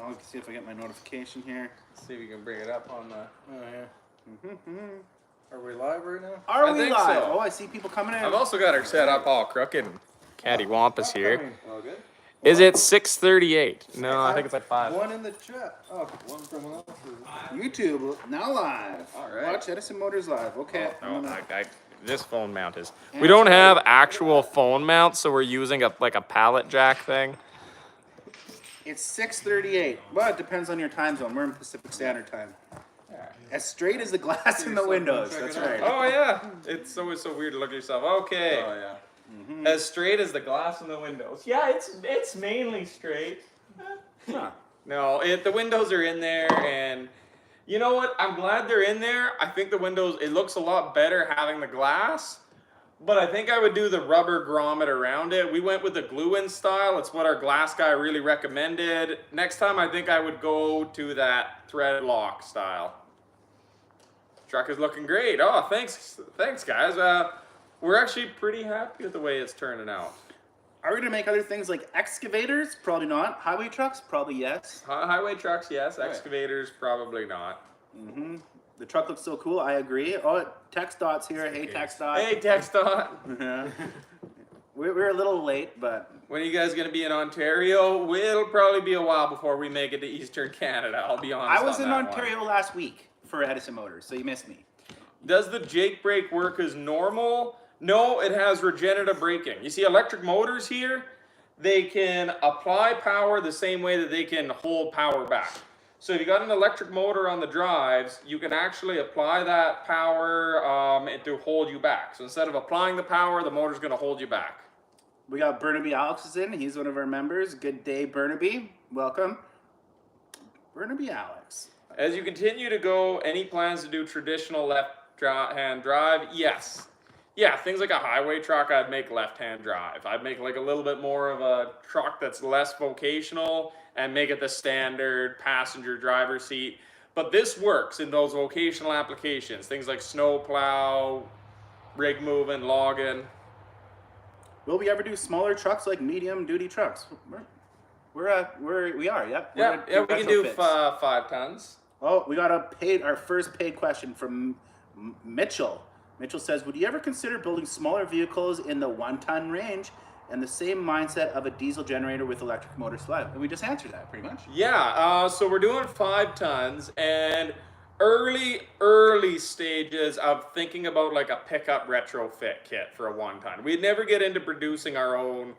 I'll see if I get my notification here. Let's see if we can bring it up on the. Oh yeah. Are we live right now? Are I we think live? so. Oh, I see people coming in. I've also got her set up all crooked and cattywampus here. All good. Is it 6:38? No, I think it's like 5. One in the chat. Oh, one from us. YouTube now live. All right. Watch Edison Motors live. Okay. Oh, this phone mount is. We don't have actual phone mounts, so we're using a pallet jack thing. It's 6:38. Well, it depends on your time zone. We're in Pacific Standard Time. As straight as the glass in the windows. That's right. Oh yeah, it's always so weird to look at yourself. Okay. Oh yeah. As straight as the glass in the windows. Yeah, it's mainly straight. Huh. No, the windows are in there, and you know what? I'm glad they're in there. I think the windows, it looks a lot better having the glass, but I think I would do the rubber grommet around it. We went with the glue-in style. It's what our glass guy really recommended. Next time, I think I would go to that thread lock style. Truck is looking great. Oh, thanks guys. We're actually pretty happy with the way it's turning out. Are we going to make other things like excavators? Probably not. Highway trucks? Probably yes. Highway trucks, yes. Excavators, probably not. The truck looks so cool. I agree. Oh, Text Dot's here. Hey, Text Dot. Hey, Text Dot. We're a little late, but... When are you guys going to be in Ontario? It'll probably be a while before we make it to Eastern Canada. I'll be honest. I was in Ontario last week for Edison Motors, so you missed me. Does the Jake brake work as normal? No, it has regenerative braking. You see electric motors here, they can apply power the same way that they can hold power back. So if you got an electric motor on the drives, you can actually apply that power to hold you back. So instead of applying the power, the motor's going to hold you back. We got Burnaby Alex is in. He's one of our members. Good day, Burnaby. Welcome. Burnaby Alex. As you continue to go, any plans to do traditional left-hand drive? Yes. Yeah, things like a highway truck, I'd make left-hand drive. I'd make like a little bit more of a truck that's less vocational and make it the standard passenger driver seat. But this works in those vocational applications. Things like snow plow, rig moving, logging. Will we ever do smaller trucks like medium-duty trucks? We are, yep. Yeah, we can do 5 tons. Oh, we got our first paid question from Mitchell. Mitchell says, would you ever consider building smaller vehicles in the 1-ton range and the same mindset of a diesel generator with electric motor slide? And we just answered that pretty much. Yeah, so we're doing 5 tons and early stages of thinking about like a pickup retrofit kit for a 1-ton. We'd never get into producing our own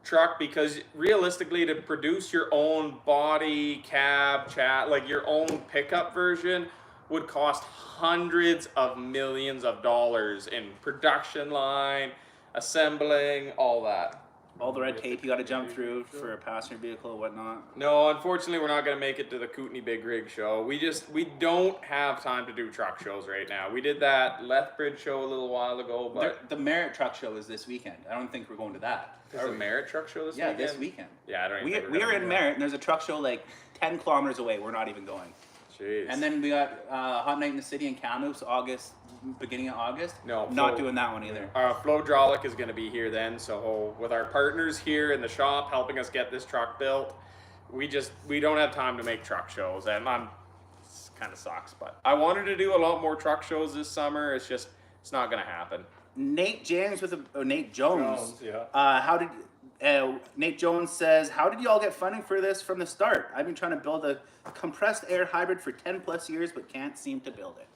truck because realistically to produce your own body, cab, like your own pickup version would cost hundreds of millions of dollars in production line, assembling, all that. All the red tape you got to jump through for a passenger vehicle and whatnot. No, unfortunately, we're not going to make it to the Kootenai Big Rig show. We don't have time to do truck shows right now. We did that Lethbridge show a little while ago, but the Merit Truck Show is this weekend. I don't think we're going to that. Is the Merit Truck Show this weekend? Yeah, this weekend. Yeah, I don't even We are in Merit, and there's a truck show like 10 kilometers away. We're not even going. Jeez. And then we got Hot Night in the City in Kamloops, beginning of August. No, not doing that one either. Flowdraulic is going to be here then, so with our partners here in the shop helping us get this truck built, we don't have time to make truck shows, and it kind of sucks. But I wanted to do a lot more truck shows this summer. It's not going to happen. Nate Jones. Yeah. Nate Jones says, how did you all get funding for this from the start? I've been trying to build a compressed air hybrid for 10 plus years, but can't seem to build it.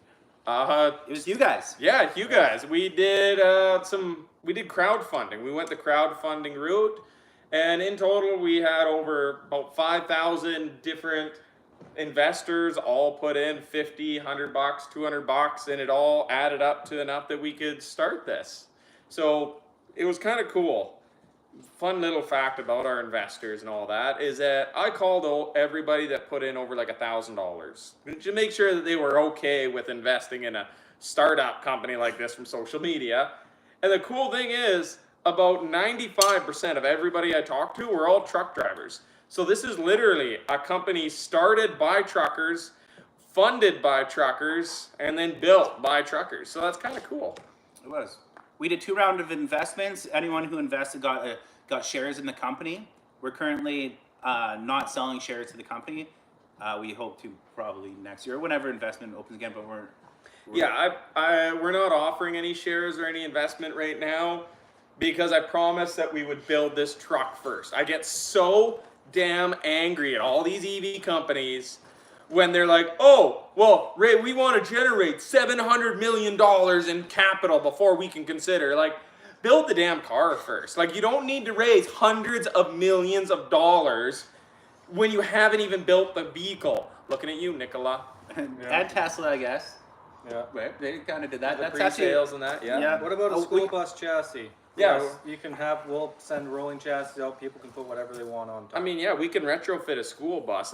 It was you guys. Yeah, you guys. We did crowdfunding. We went the crowdfunding route, and in total we had over about 5,000 different investors all put in $50, $100, $200, and it all added up to enough that we could start this. So it was kind of cool. Fun little fact about our investors and all that is that I called everybody that put in over like $1,000 to make sure that they were okay with investing in a startup company like this from social media. And the cool thing is about 95% of everybody I talked to were all truck drivers. So this is literally a company started by truckers, funded by truckers, and then built by truckers. So that's kind of cool. It was. We did 2 rounds of investments. Anyone who invested got shares in the company. We're currently not selling shares to the company. We hope to probably next year, whenever investment opens again. But we're we're not offering any shares or any investment right now because I promised that we would build this truck first. I get so damn angry at all these EV companies when they're like, oh, well, Ray, we want to generate $700 million in capital before we can consider. Like, build the damn car first. Like, you don't need to raise hundreds of millions of dollars when you haven't even built the vehicle. Looking at you, Nicola. and Tesla, I guess. Yeah. Right, they kind of did that. The That's pre-sales and that, yeah. What about a school bus chassis? Yeah. Yes, you can have, we'll send rolling chassis out, people can put whatever they want on top. I mean, yeah, we can retrofit a school bus.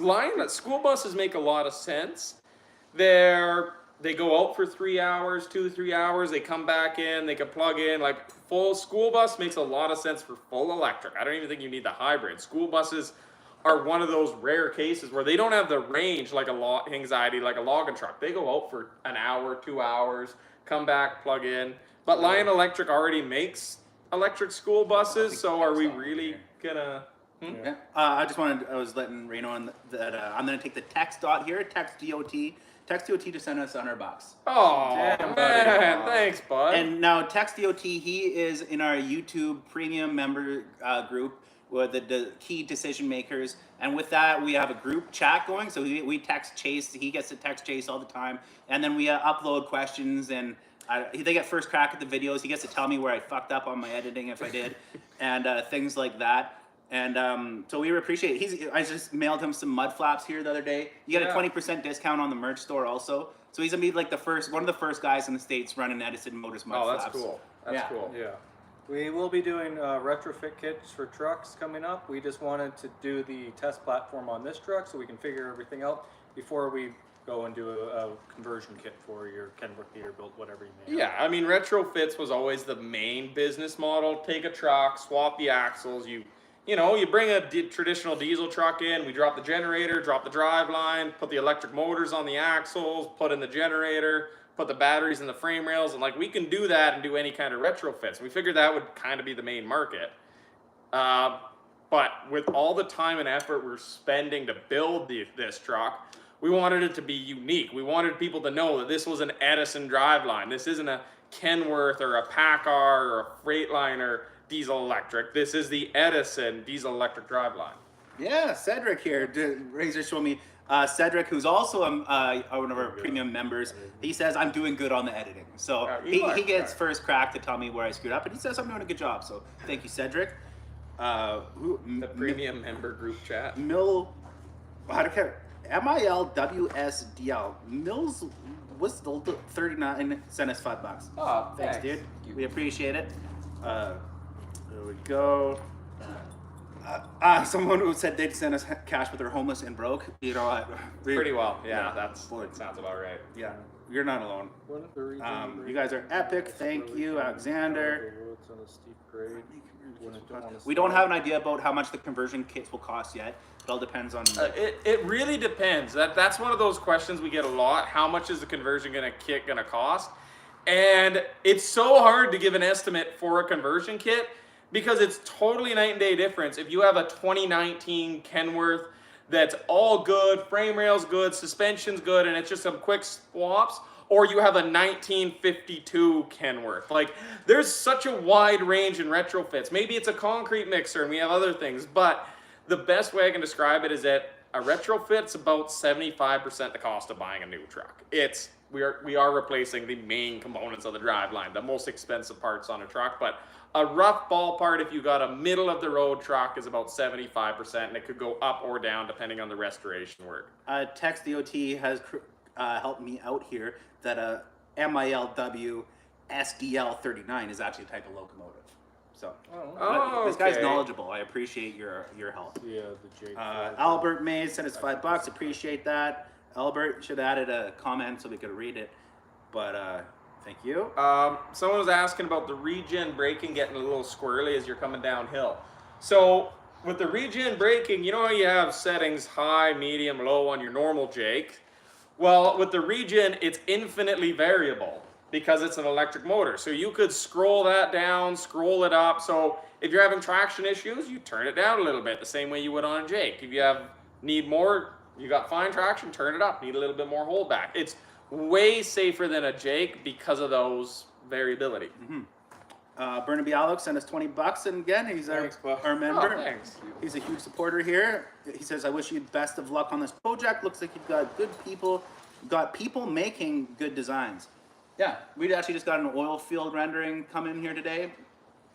School buses make a lot of sense. They go out for 3 hours, 2-3 hours. They come back in. They can plug in. Like, full school bus makes a lot of sense for full electric. I don't even think you need the hybrid. School buses are one of those rare cases where they don't have the range like anxiety like a logging truck. They go out for an hour, 2 hours, come back, plug in. But Lion Electric already makes electric school buses, so are we really gonna? Yeah. I was letting Ray know that I'm gonna take the text dot here, text DOT to send us $100. Oh Damn, man, buddy. thanks, bud. And now text DOT, he is in our YouTube premium member group with the key decision makers, and with that we have a group chat going. So we text Chase, he gets to text Chase all the time, and then we upload questions and. They get first crack at the videos. He gets to tell me where I fucked up on my editing if I did, and things like that. And so we appreciate it. I just mailed him some mud flaps here the other day. You get a 20% discount on the merch store also. So he's gonna be like one of the first guys in the States running Edison Motors mud flaps. Oh, that's cool. That's cool. Yeah. We will be doing retrofit kits for trucks coming up. We just wanted to do the test platform on this truck so we can figure everything out before we go and do a conversion kit for your Kenworth Peterbilt, whatever you may have. Yeah, I mean, retrofits was always the main business model. Take a truck, swap the axles. You bring a traditional diesel truck in. We drop the generator, drop the drive line, put the electric motors on the axles, put in the generator, put the batteries in the frame rails, and like we can do that and do any kind of retrofits. We figured that would kind of be the main market. But with all the time and effort we're spending to build this truck, we wanted it to be unique. We wanted people to know that this was an Edison driveline. This isn't a Kenworth or a PACCAR or a Freightliner diesel electric. This is the Edison diesel electric driveline. Yeah, Cedric here. Razor showed me. Cedric, who's also one of our premium members, he says I'm doing good on the editing. So he gets first crack to tell me where I screwed up, and he says I'm doing a good job. So thank you, Cedric. The premium member group chat. MILWSDL. Mills Whistle 39 sent us $5. Oh, thanks, dude. We appreciate it. There we go. Someone who said they'd send us cash, but they're homeless and broke. You know what? Pretty well. Yeah, that sounds about right. Yeah, you're not alone. You guys are epic. Thank you, Alexander. We don't have an idea about how much the conversion kits will cost yet. It all depends on. It really depends. That's one of those questions we get a lot. How much is the conversion gonna cost? And it's so hard to give an estimate for a conversion kit because it's totally night and day difference. If you have a 2019 Kenworth that's all good, frame rails good, suspension's good, and it's just some quick swaps, or you have a 1952 Kenworth. Like, there's such a wide range in retrofits. Maybe it's a concrete mixer and we have other things, but the best way I can describe it is that a retrofit's about 75% the cost of buying a new truck. We are replacing the main components of the driveline, the most expensive parts on a truck, but a rough ballpark, if you got a middle of the road truck, is about 75%, and it could go up or down depending on the restoration work. Text DOT has helped me out here that a MILW SDL 39 is actually a type of locomotive. So this guy's knowledgeable. I appreciate your help. Yeah, the Jake. Albert Mays sent us $5. Appreciate that. Albert should have added a comment so we could read it. But thank you. Someone was asking about the regen braking getting a little squirrely as you're coming downhill. So with the regen braking, you know how you have settings high, medium, low on your normal Jake? Well, with the regen, it's infinitely variable because it's an electric motor. So you could scroll that down, scroll it up. So If you're having traction issues, you turn it down a little bit, the same way you would on a Jake. If you need more, you got fine traction, turn it up. Need a little bit more holdback. It's way safer than a Jake because of those variability. Burnaby Alex sent us $20, and again, he's our member. Oh, thanks. He's a huge supporter here. He says, "I wish you best of luck on this project. Looks like you've got good people, making good designs." Yeah, we actually just got an oil field rendering come in here today,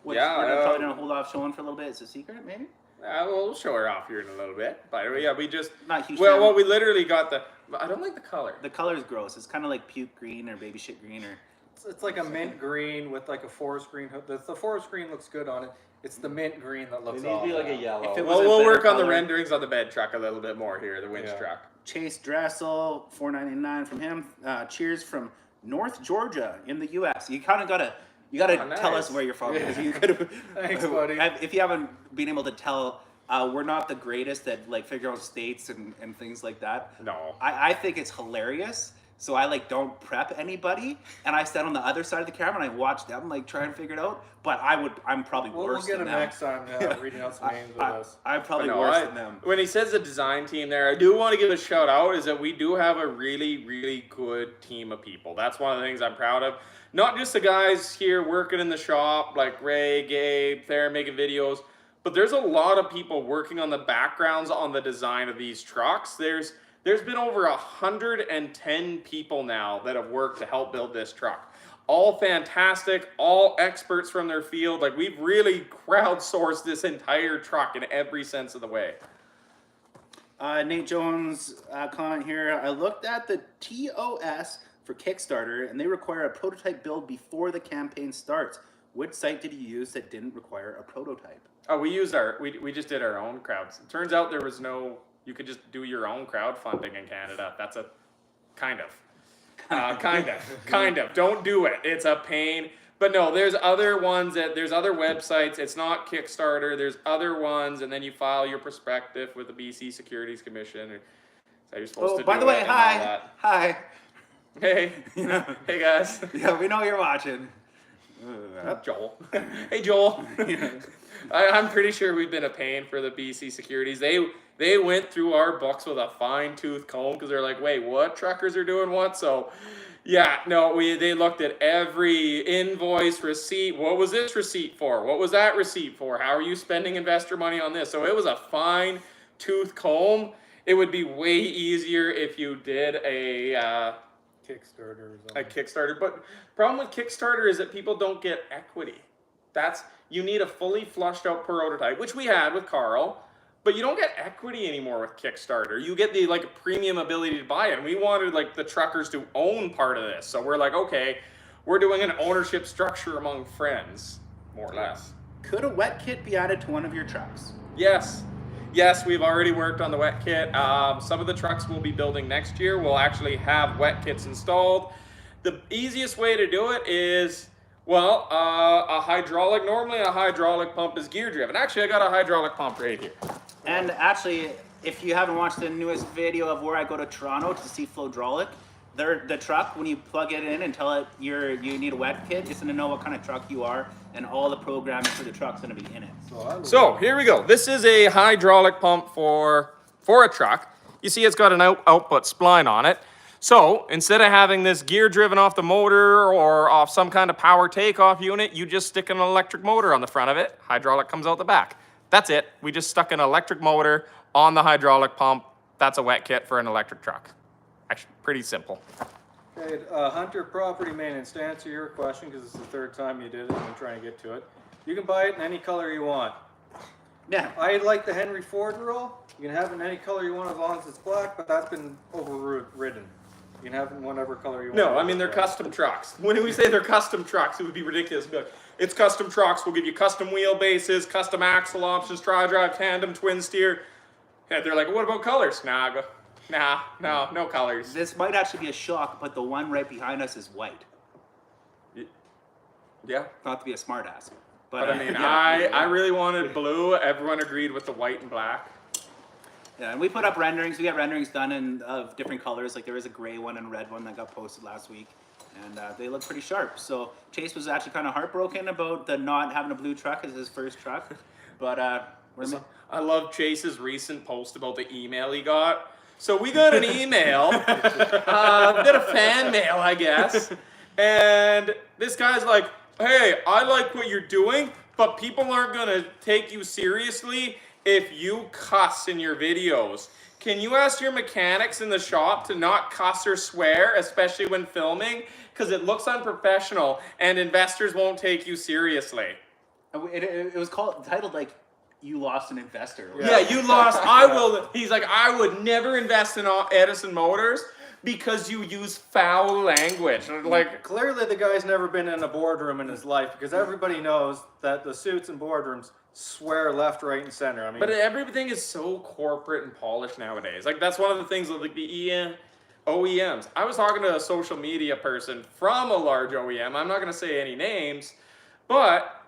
which we're probably gonna hold off showing for a little bit. It's a secret, maybe. We'll show her off here in a little bit. But yeah, we just Not huge. well, we literally got I don't like the color. The color is gross. It's kind of like puke green or baby shit green or. It's like a mint green with like a forest green hood. The forest green looks good on it. It's the mint green that looks It needs to be awful. like a yellow. If it was Well, a we'll better work on the color- renderings on the bed truck a little bit more here, the winch Yeah. truck. Chase Dressel, $4.99 from him. Cheers from North Georgia in the U.S. You kind of gotta Oh, tell nice. us where you're from because you could have. Thanks, buddy. If you haven't been able to tell, we're not the greatest at like figuring out states and things like that. No. I think it's hilarious. So I like don't prep anybody, and I stand on the other side of the camera and I watch them like try and figure it out. But I'm probably We'll worse get than him them. next time reading out some names with us. I'm probably No, worse than them. When he says the design team there, I do want to give a shout out is that we do have a really, really good team of people. That's one of the things I'm proud of. Not just the guys here working in the shop like Ray, Gabe, they're making videos, but there's a lot of people working on the backgrounds on the design of these trucks. There's been over 110 people now that have worked to help build this truck. All fantastic, all experts from their field. Like, we've really crowdsourced this entire truck in every sense of the way. Nate Jones comment here. I looked at the TOS for Kickstarter, and they require a prototype build before the campaign starts. Which site did you use that didn't require a prototype? Oh, we just did our own crowds. It turns out there was no, you could just do your own crowdfunding in Canada. That's a kind of. Don't do it. It's a pain. But no, there's other ones there's other websites. It's not Kickstarter. There's other ones, and then you file your prospectus with the BC Securities Commission. Or, so you're supposed to by do the way, it and all hi. that. Hi. Hey. Hey guys. Yeah, we know you're watching. Joel. Hey Joel. I'm pretty sure we've been a pain for the BC Securities. They went through our books with a fine-tooth comb because they're like, wait, what? Truckers are doing what? So, yeah, no, they looked at every invoice, receipt. What was this receipt for? What was that receipt for? How are you spending investor money on this? So it was a fine-tooth comb. It would be way easier if you did a Kickstarter or something. Kickstarter. But problem with Kickstarter is that people don't get equity. You need a fully flushed out prototype, which we had with Carl, but you don't get equity anymore with Kickstarter. You get the like premium ability to buy it. And we wanted like the truckers to own part of this. So we're like, okay, we're doing an ownership structure among friends, more or less. Could a wet kit be added to one of your trucks? Yes, we've already worked on the wet kit. Some of the trucks we'll be building next year will actually have wet kits installed. The easiest way to do it is, well, normally a hydraulic pump is gear driven. Actually, I got a hydraulic pump right here. And actually, if you haven't watched the newest video of where I go to Toronto to see Flowdraulic, the truck, when you plug it in and tell it you need a wet kit, it's going to know what kind of truck you are, and all the programming for the truck's going to be in it. So here we go. This is a hydraulic pump for a truck. You see it's got an output spline on it. So instead of having this gear driven off the motor or off some kind of power takeoff unit, you just stick an electric motor on the front of it. Hydraulic comes out the back. That's it. We just stuck an electric motor on the hydraulic pump. That's a wet kit for an electric truck. Actually, pretty simple. Okay, Hunter Property Maintenance, to answer your question, because it's the third time you did it and I'm trying to get to it. You can buy it in any color you want. Yeah. I like the Henry Ford rule. You can have it in any color you want as long as it's black, but that's been overridden. You can have it in whatever color you want. No, I mean, they're custom trucks. When we say they're custom trucks, it would be ridiculous. But it's custom trucks. We'll give you custom wheelbases, custom axle options, tri-drive, tandem, twin steer. And they're like, what about colors? No colors. This might actually be a shock, but the one right behind us is white. Yeah. Not to be a smartass. But I mean, yeah. I really wanted blue. Everyone agreed with the white and black. Yeah, and we put up renderings. We got renderings done of different colors. Like there was a gray one and red one that got posted last week. and they look pretty sharp. So Chase was actually kind of heartbroken about the not having a blue truck as his first truck, but I love Chase's recent post about the email he got. So we got an email, a bit of fan mail, I guess, and this guy's like, "Hey, I like what you're doing, but people aren't gonna take you seriously if you cuss in your videos. Can you ask your mechanics in the shop to not cuss or swear, especially when filming? Because it looks unprofessional and investors won't take you seriously." it was titled like, "You lost an investor." Yeah, you lost. He's like, "I would never invest in Edison Motors because you use foul language." Like, Clearly, the guy's never been in a boardroom in his life, because everybody knows that the suits and boardrooms swear left, right, and center. I mean, but everything is so corporate and polished nowadays. Like, that's one of the things with like the OEMs. I was talking to a social media person from a large OEM. I'm not going to say any names, but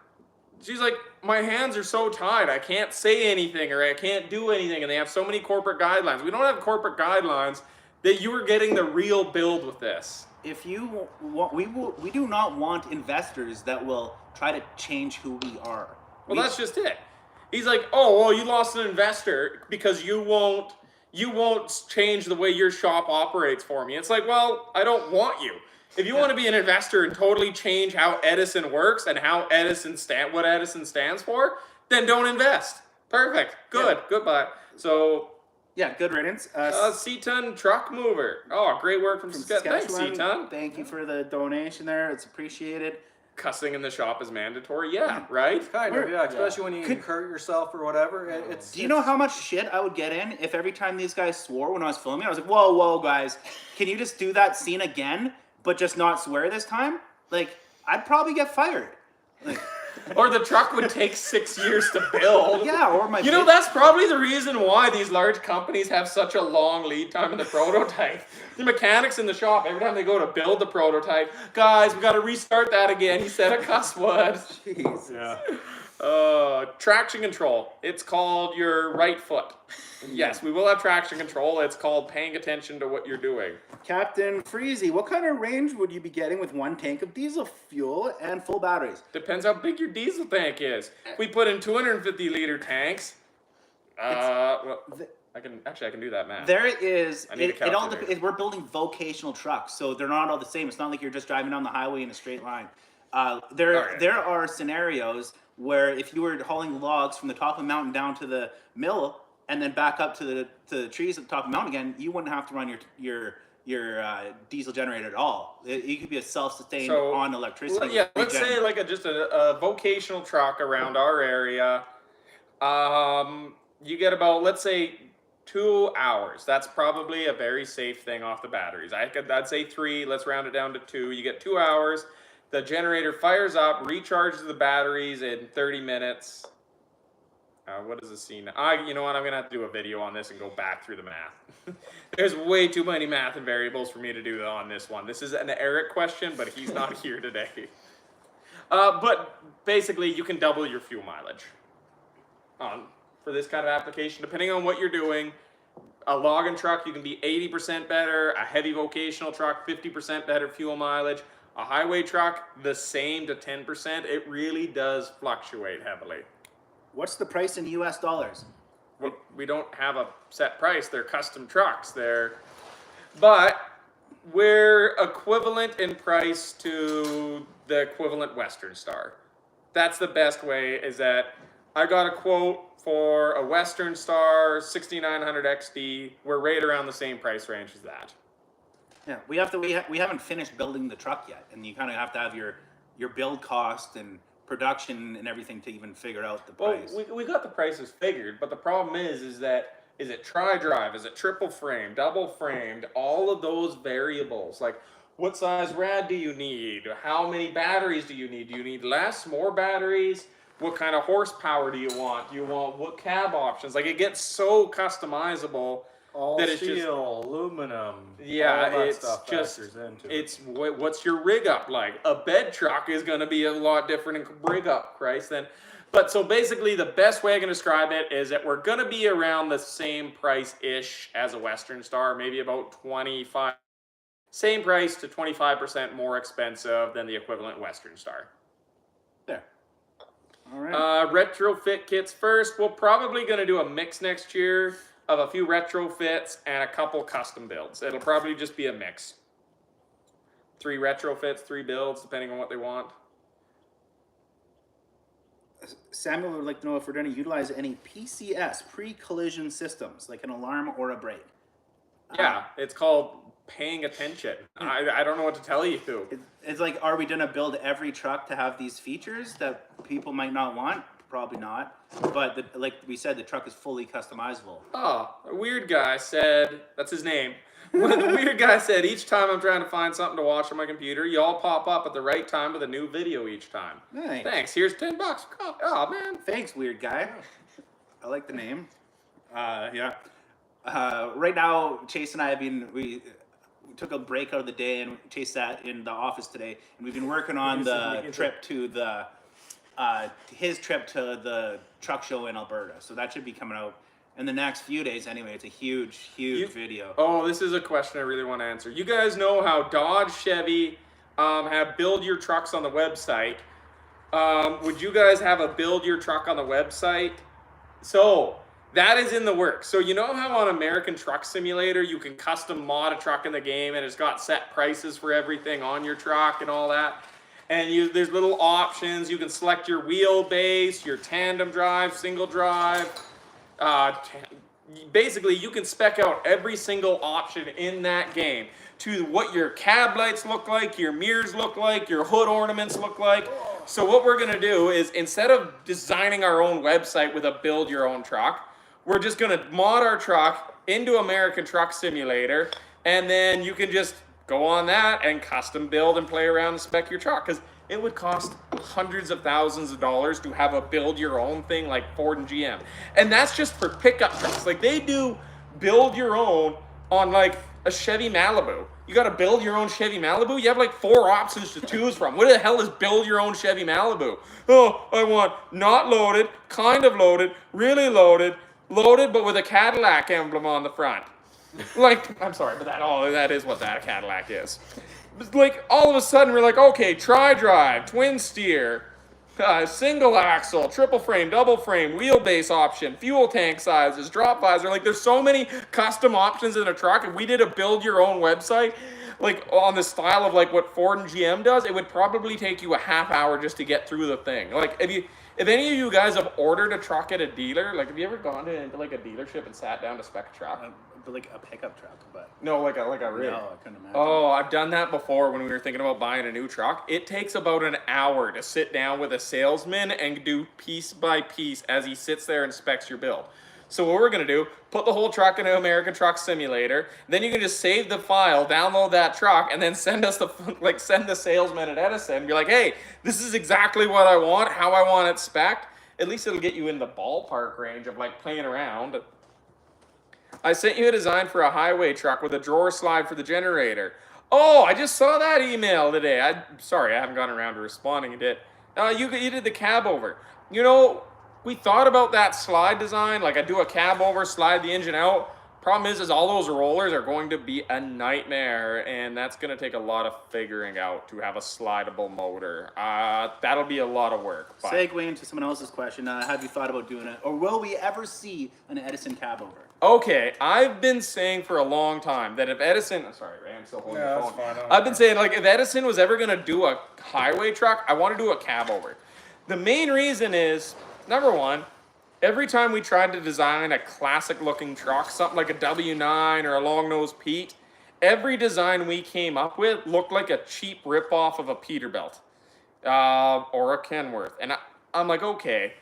she's like, "My hands are so tied. I can't say anything or I can't do anything." And they have so many corporate guidelines. We don't have corporate guidelines that you are getting the real build with this. If you want, we do not want investors that will try to change who we are. Well, that's just it. He's like, "Oh, well, you lost an investor because you won't change the way your shop operates for me." It's like, well, I don't want you. If you want to be an investor and totally change how Edison works and how what Edison stands for, then don't invest. Perfect. Good. Yeah. Goodbye. So, yeah, good riddance. C-Ton Truck Mover. Oh, great work from Saskatchewan. Thanks, C-Ton. Thank you for the donation there. It's appreciated. Cussing in the shop is mandatory. Yeah, right? kind of, yeah. Especially when you hurt yourself or whatever. Do you know how much shit I would get in if every time these guys swore when I was filming, I was like, whoa, guys, can you just do that scene again, but just not swear this time? Like, I'd probably get fired. Like, or the truck would take 6 years to build. Yeah, or my... You know, that's probably the reason why these large companies have such a long lead time in the prototype. The mechanics in the shop, every time they go to build the prototype, "Guys, we got to restart that again. He said a cuss word." Jeez. Yeah. Traction control. It's called your right foot. Yes, we will have traction control. It's called paying attention to what you're doing. Captain Freezy, what kind of range would you be getting with one tank of diesel fuel and full batteries? Depends how big your diesel tank is. If we put in 250-liter tanks, well, I can do that math. There is. I need a calculator. We're building vocational trucks, so they're not all the same. It's not like you're just driving down the highway in a straight line. There are scenarios where if you were hauling logs from the top of the mountain down to the mill and then back up to the trees at the top of the mountain again, you wouldn't have to run your diesel generator at all. It could be a self-sustained on electricity. Yeah, let's say like just a vocational truck around our area. You get about, let's say, 2 hours. That's probably a very safe thing off the batteries. I'd say 3. Let's round it down to 2. You get 2 hours. The generator fires up, recharges the batteries in 30 minutes. What is the scene? You know what? I'm gonna have to do a video on this and go back through the math. There's way too many math and variables for me to do on this one. This is an Eric question, but he's not here today. But basically, you can double your fuel mileage for this kind of application, depending on what you're doing. A logging truck, you can be 80% better. A heavy vocational truck, 50% better fuel mileage. A highway truck, the same to 10%. It really does fluctuate heavily. What's the price in US dollars? We don't have a set price. They're custom trucks. But we're equivalent in price to the equivalent Western Star. That's the best way, is that I got a quote for a Western Star 6900 XD. We're right around the same price range as that. Yeah, we haven't finished building the truck yet, and you kind of have to have your build cost and production and everything to even figure out the price. Well, we got the prices figured, but the problem is it tri-drive? Is it triple frame, double framed? All of those variables, like what size rad do you need? How many batteries do you need? Do you need less, more batteries? What kind of horsepower do you want? Do you want what cab options? Like, it gets so customizable. All that steel, aluminum. Yeah, all that it's stuff just factors into it's what's your rig up like? A bed truck is going to be a lot different in rig up price than. But so basically, the best way I can describe it is that we're going to be around the same price ish as a Western Star, maybe about 25 Same price to 25% more expensive than the equivalent Western Star. There. All right. Retrofit kits first. We're probably going to do a mix next year of a few retrofits and a couple custom builds. It'll probably just be a mix. 3 retrofits, 3 builds, depending on what they want. Samuel would like to know if we're going to utilize any PCS, pre-collision systems, like an alarm or a brake. Yeah, it's called paying attention. I don't know what to tell you. It's like, are we going to build every truck to have these features that people might not want? Probably not. But like we said, the truck is fully customizable. Oh, a weird guy said, that's his name. The weird guy said, each time I'm trying to find something to watch on my computer, you all pop up at the right time with a new video each time. Nice. Thanks, here's $10. Oh, man. Thanks, weird guy. I like the name. Yeah. Right now, Chase and I have been, we took a break out of the day and Chase sat in the office today, and we've been working on the trip to the, his trip to the truck show in Alberta. So that should be coming out in the next few days anyway. It's a huge video. Oh, this is a question I really want to answer. You guys know how Dodge, Chevy have build your trucks on the website. Would you guys have a build your truck on the website? So that is in the works. So you know how on American Truck Simulator you can custom mod a truck in the game and it's got set prices for everything on your truck and all that? And there's little options. You can select your wheelbase, your tandem drive, single drive. Basically, you can spec out every single option in that game to what your cab lights look like, your mirrors look like, your hood ornaments look like. So what we're going to do is, instead of designing our own website with a build your own truck, we're just going to mod our truck into American Truck Simulator, and then you can just go on that and custom build and play around and spec your truck. Because it would cost hundreds of thousands of dollars to have a build your own thing like Ford and GM. And that's just for pickup trucks. Like they do build your own on like a Chevy Malibu. You got to build your own Chevy Malibu. You have like 4 options to choose from. What the hell is build your own Chevy Malibu? Oh, I want not loaded, kind of loaded, really loaded, loaded but with a Cadillac emblem on the front. Like, I'm sorry, but that is what that Cadillac is. Like, all of a sudden, we're like, okay, tri-drive, twin steer, single axle, triple frame, double frame, wheelbase option, fuel tank sizes, drop visor. Like, there's so many custom options in a truck. If we did a build-your-own website, like, on the style of, like, what Ford and GM does, it would probably take you a half hour just to get through the thing. Like, if any of you guys have ordered a truck at a dealer, like, have you ever gone into like, a dealership and sat down to spec a truck? But like a pickup truck, but No, like a rig. no, I couldn't imagine. Oh, I've done that before when we were thinking about buying a new truck. It takes about an hour to sit down with a salesman and do piece by piece as he sits there and specs your build. So what we're gonna do, put the whole truck into American Truck Simulator, then you can just save the file, download that truck, and then send us send the salesman at Edison and be like, hey, this is exactly what I want, how I want it spec'd. At least it'll get you in the ballpark range of like playing around. I sent you a design for a highway truck with a drawer slide for the generator. Oh, I just saw that email today. Sorry, I haven't gotten around to responding to it. You did the Cabover. You know, we thought about that slide design. Like I do a Cabover, slide the engine out. Problem is all those rollers are going to be a nightmare, and that's going to take a lot of figuring out to have a slidable motor. That'll be a lot of work. But Segue into someone else's question. Have you thought about doing it, or will we ever see an Edison Cabover? Okay, I've been saying for a long time that if Edison, sorry, Ray, I'm still holding the phone. That's fine. I've been saying like if Edison was ever gonna do a highway truck, I want to do a Cabover. The main reason is, number one, every time we tried to design a classic looking truck, something like a W9 or a long nose Pete, every design we came up with looked like a cheap ripoff of a Peterbilt or a Kenworth. And I'm like, okay,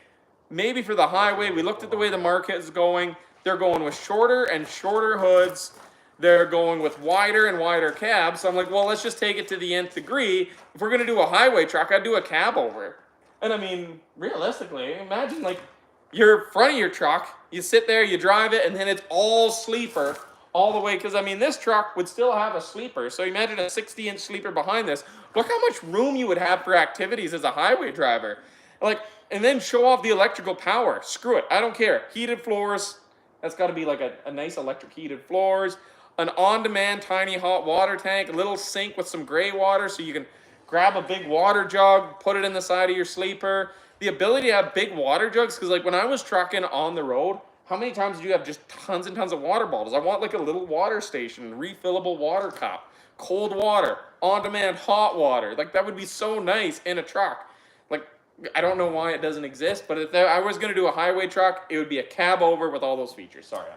maybe for the highway, we looked at the way the market is going. They're going with shorter and shorter hoods. They're going with wider and wider cabs. So I'm like, well, let's just take it to the nth degree. If we're going to do a highway truck, I'd do a Cabover. And I mean, realistically, imagine like your front of your truck, you sit there, you drive it, and then it's all sleeper all the way. Because I mean, this truck would still have a sleeper. So imagine a 60-inch sleeper behind this. Look how much room you would have for activities as a highway driver. Like, and then show off the electrical power. Screw it. I don't care. Heated floors. That's got to be like a nice electric heated floors. an on-demand tiny hot water tank, a little sink with some gray water so you can grab a big water jug, put it in the side of your sleeper. The ability to have big water jugs, because like when I was trucking on the road, how many times do you have just tons and tons of water bottles? I want like a little water station, refillable water cup, cold water, on-demand hot water. Like that would be so nice in a truck. Like I don't know why it doesn't exist, but if I was gonna do a highway truck, it would be a Cabover with all those features. Sorry,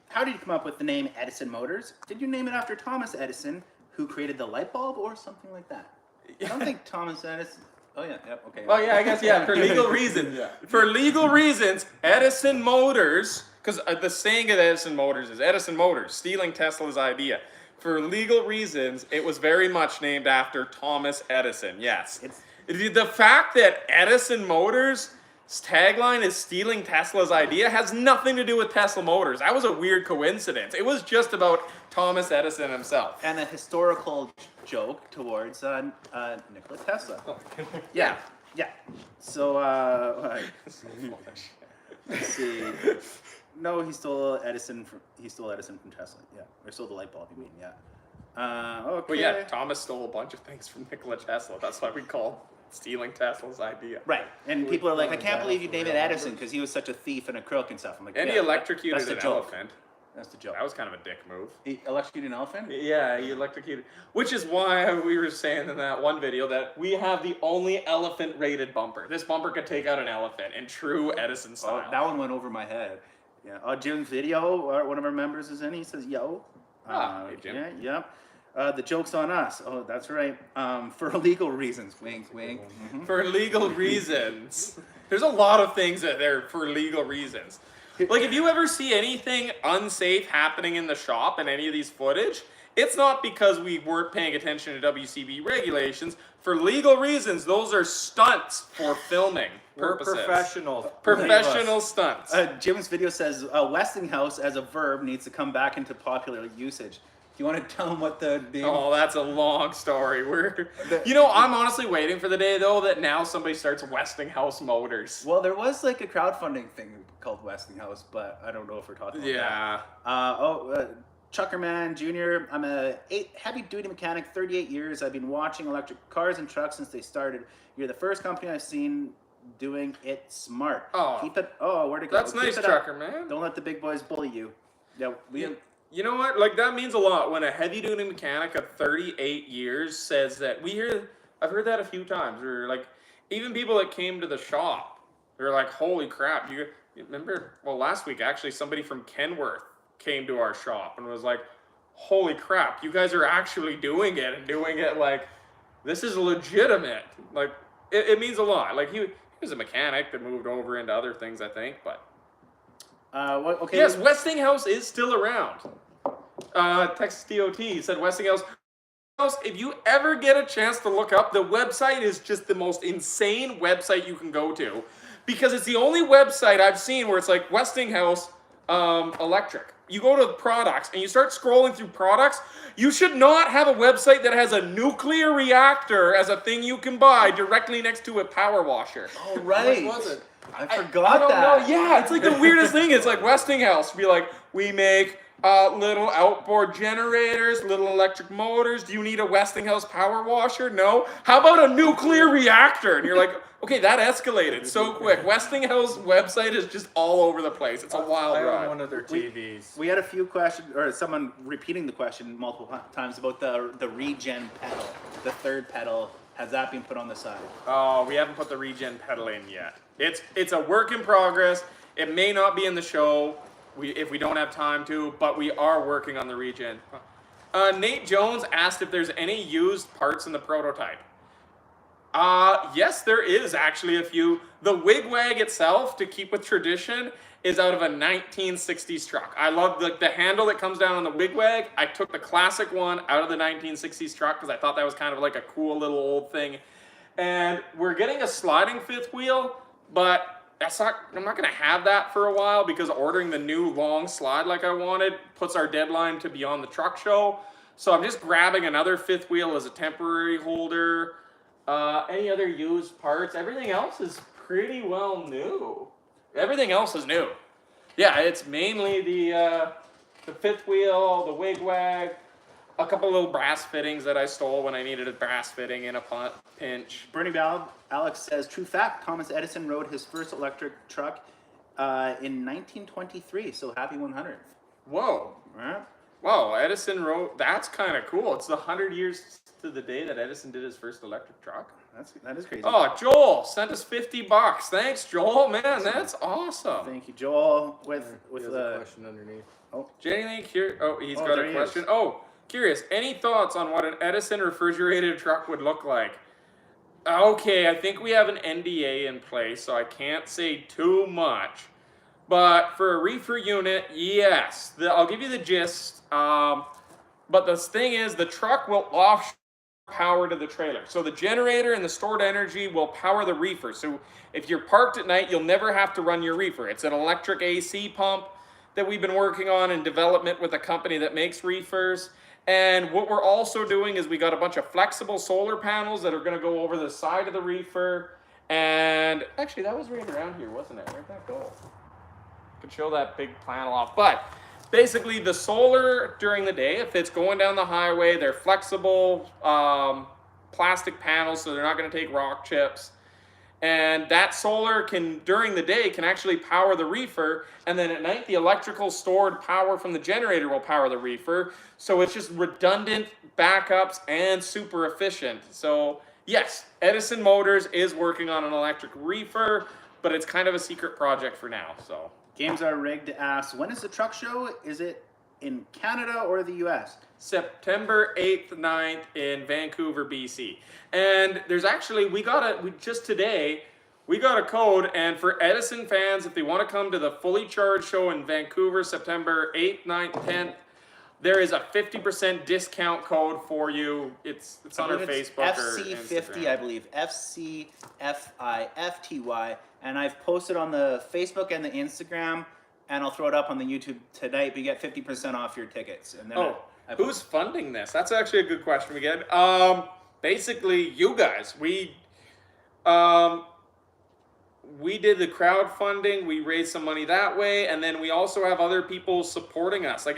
How did you come up with the name Edison Motors? Did you name it after Thomas Edison, who created the light bulb, or something like that? I don't think Thomas Edison. Oh yeah, yep, okay. Oh yeah, I guess yeah. For legal reasons, for legal reasons, Edison Motors, because the saying of Edison Motors is Edison Motors stealing Tesla's idea. For legal reasons, it was very much named after Thomas Edison. Yes, the fact that Edison Motors' tagline is stealing Tesla's idea has nothing to do with Tesla Motors. That was a weird coincidence. It was just about Thomas Edison himself. And a historical joke towards Nikola Tesla. Yeah, yeah. So, let's see. No, he stole Edison from Tesla. Yeah, or stole the light bulb. You mean? Yeah. Okay. Well, yeah, Thomas stole a bunch of things from Nikola Tesla. That's why we call stealing Tesla's idea. Right, and people are like, I can't believe you named it Edison because he was such a thief and a crook and stuff. I'm like, and yeah, he electrocuted that's an the joke. elephant. That's the joke. That was kind of a dick move. He electrocuted an elephant? Yeah, he electrocuted. Which is why we were saying in that one video that we have the only elephant-rated bumper. This bumper could take out an elephant in true Edison style. Oh, that one went over my head. Yeah. Jim's video, one of our members is in. He says, "Yo." Hey, Jim. Yeah. Yep. The joke's on us. Oh, that's right. For legal reasons. Wink, wink. Mm-hmm. For legal reasons. There's a lot of things that are for legal reasons. Like, if you ever see anything unsafe happening in the shop in any of these footage, it's not because we weren't paying attention to WCB regulations. For legal reasons, those are stunts for filming purposes. We're professionals. Professional stunts. Jim's video says Westinghouse as a verb needs to come back into popular usage. Do you want to tell him what the name? Oh, that's a long story. You know, I'm honestly waiting for the day, though, that now somebody starts Westinghouse Motors. Well, there was like a crowdfunding thing called Westinghouse, but I don't know if we're talking about that. Chuckerman Jr. I'm a heavy-duty mechanic, 38 years. I've been watching electric cars and trucks since they started. You're the first company I've seen doing it smart. Oh, keep it. Oh, where'd it go? That's nice, Chuckerman. Don't let the big boys bully you. Yeah, You know what? Like, that means a lot when a heavy-duty mechanic of 38 years says that. I've heard that a few times. Or like, even people that came to the shop, they're like, "Holy crap!" You remember? Well, last week actually, somebody from Kenworth came to our shop and was like, "Holy crap! You guys are actually doing it and doing it like this is legitimate." Like, it means a lot. Like he was a mechanic that moved over into other things, I think, but. Okay. Yes, Westinghouse is still around. Texas DOT said Westinghouse. If you ever get a chance to look up, the website is just the most insane website you can go to, because it's the only website I've seen where it's like Westinghouse Electric. You go to products and you start scrolling through products. You should not have a website that has a nuclear reactor as a thing you can buy directly next to a power washer. Oh, right. What was it? I forgot that. I don't know. Yeah, it's like the weirdest thing. It's like Westinghouse. Be like, we make little outboard generators, little electric motors. Do you need a Westinghouse power washer? No. How about a nuclear reactor? And you're like, okay, that escalated so quick. Westinghouse website is just all over the place. It's a wild I ride. own one of their TVs. We had a few questions, or someone repeating the question multiple times about the regen pedal, the third pedal. Has that been put on the side? Oh, we haven't put the regen pedal in yet. It's a work in progress. It may not be in the show if we don't have time to, but we are working on the regen. Nate Jones asked if there's any used parts in the prototype. Yes, there is actually a few. The wigwag itself, to keep with tradition, is out of a 1960s truck. I love the handle that comes down on the wigwag. I took the classic one out of the 1960s truck because I thought that was kind of like a cool little old thing. And we're getting a sliding fifth wheel, but I'm not going to have that for a while because ordering the new long slide like I wanted puts our deadline to be on the truck show. So I'm just grabbing another fifth wheel as a temporary holder. Any other used parts? Everything else is pretty well new. Everything else is new. Yeah, it's mainly the the fifth wheel, the wig-wag, a couple little brass fittings that I stole when I needed a brass fitting in a pinch. Bernie Bell, Alex says, true fact, Thomas Edison rode his first electric truck in 1923, so happy 100th. Whoa. Right? Wow, Edison rode, that's kind of cool. It's the 100 years to the day that Edison did his first electric truck. That is crazy. Oh, Joel sent us $50. Thanks, Joel. Man, that's awesome. Thank you, Joel. With a question underneath. Jenny here. Oh, he's got there a he question. is. Oh, curious. Any thoughts on what an Edison refrigerated truck would look like? Okay, I think we have an NDA in place, so I can't say too much. But for a reefer unit, yes. I'll give you the gist. But the thing is, the truck will offshore power to the trailer. So the generator and the stored energy will power the reefer. So if you're parked at night, you'll never have to run your reefer. It's an electric AC pump that we've been working on in development with a company that makes reefers. And what we're also doing is we got a bunch of flexible solar panels that are going to go over the side of the reefer. And actually, that was right around here, wasn't it? Where'd that go? Could show that big panel off. But basically, the solar during the day, if it's going down the highway, they're flexible plastic panels, so they're not going to take rock chips. And that solar can, during the day, can actually power the reefer. And then at night, the electrical stored power from the generator will power the reefer. So it's just redundant backups and super efficient. So yes, Edison Motors is working on an electric reefer, but it's kind of a secret project for now. So Games Are Rigged asks, when is the truck show? Is it in Canada or the US? September 8th, 9th in Vancouver, BC. And there's actually, just today, we got a code, and for Edison fans, if they want to come to the Fully Charged show in Vancouver, September 8th, 9th, 10th, there is a 50% discount code for you. It's on our Facebook or FC50, Instagram. I believe. FCFIFTY. And I've posted on the Facebook and the Instagram, and I'll throw it up on the YouTube tonight, but you get 50% off your tickets. And then Who's funding this? That's actually a good question we get. Basically, you guys. We did the crowdfunding. We raised some money that way, and then we also have other people supporting us.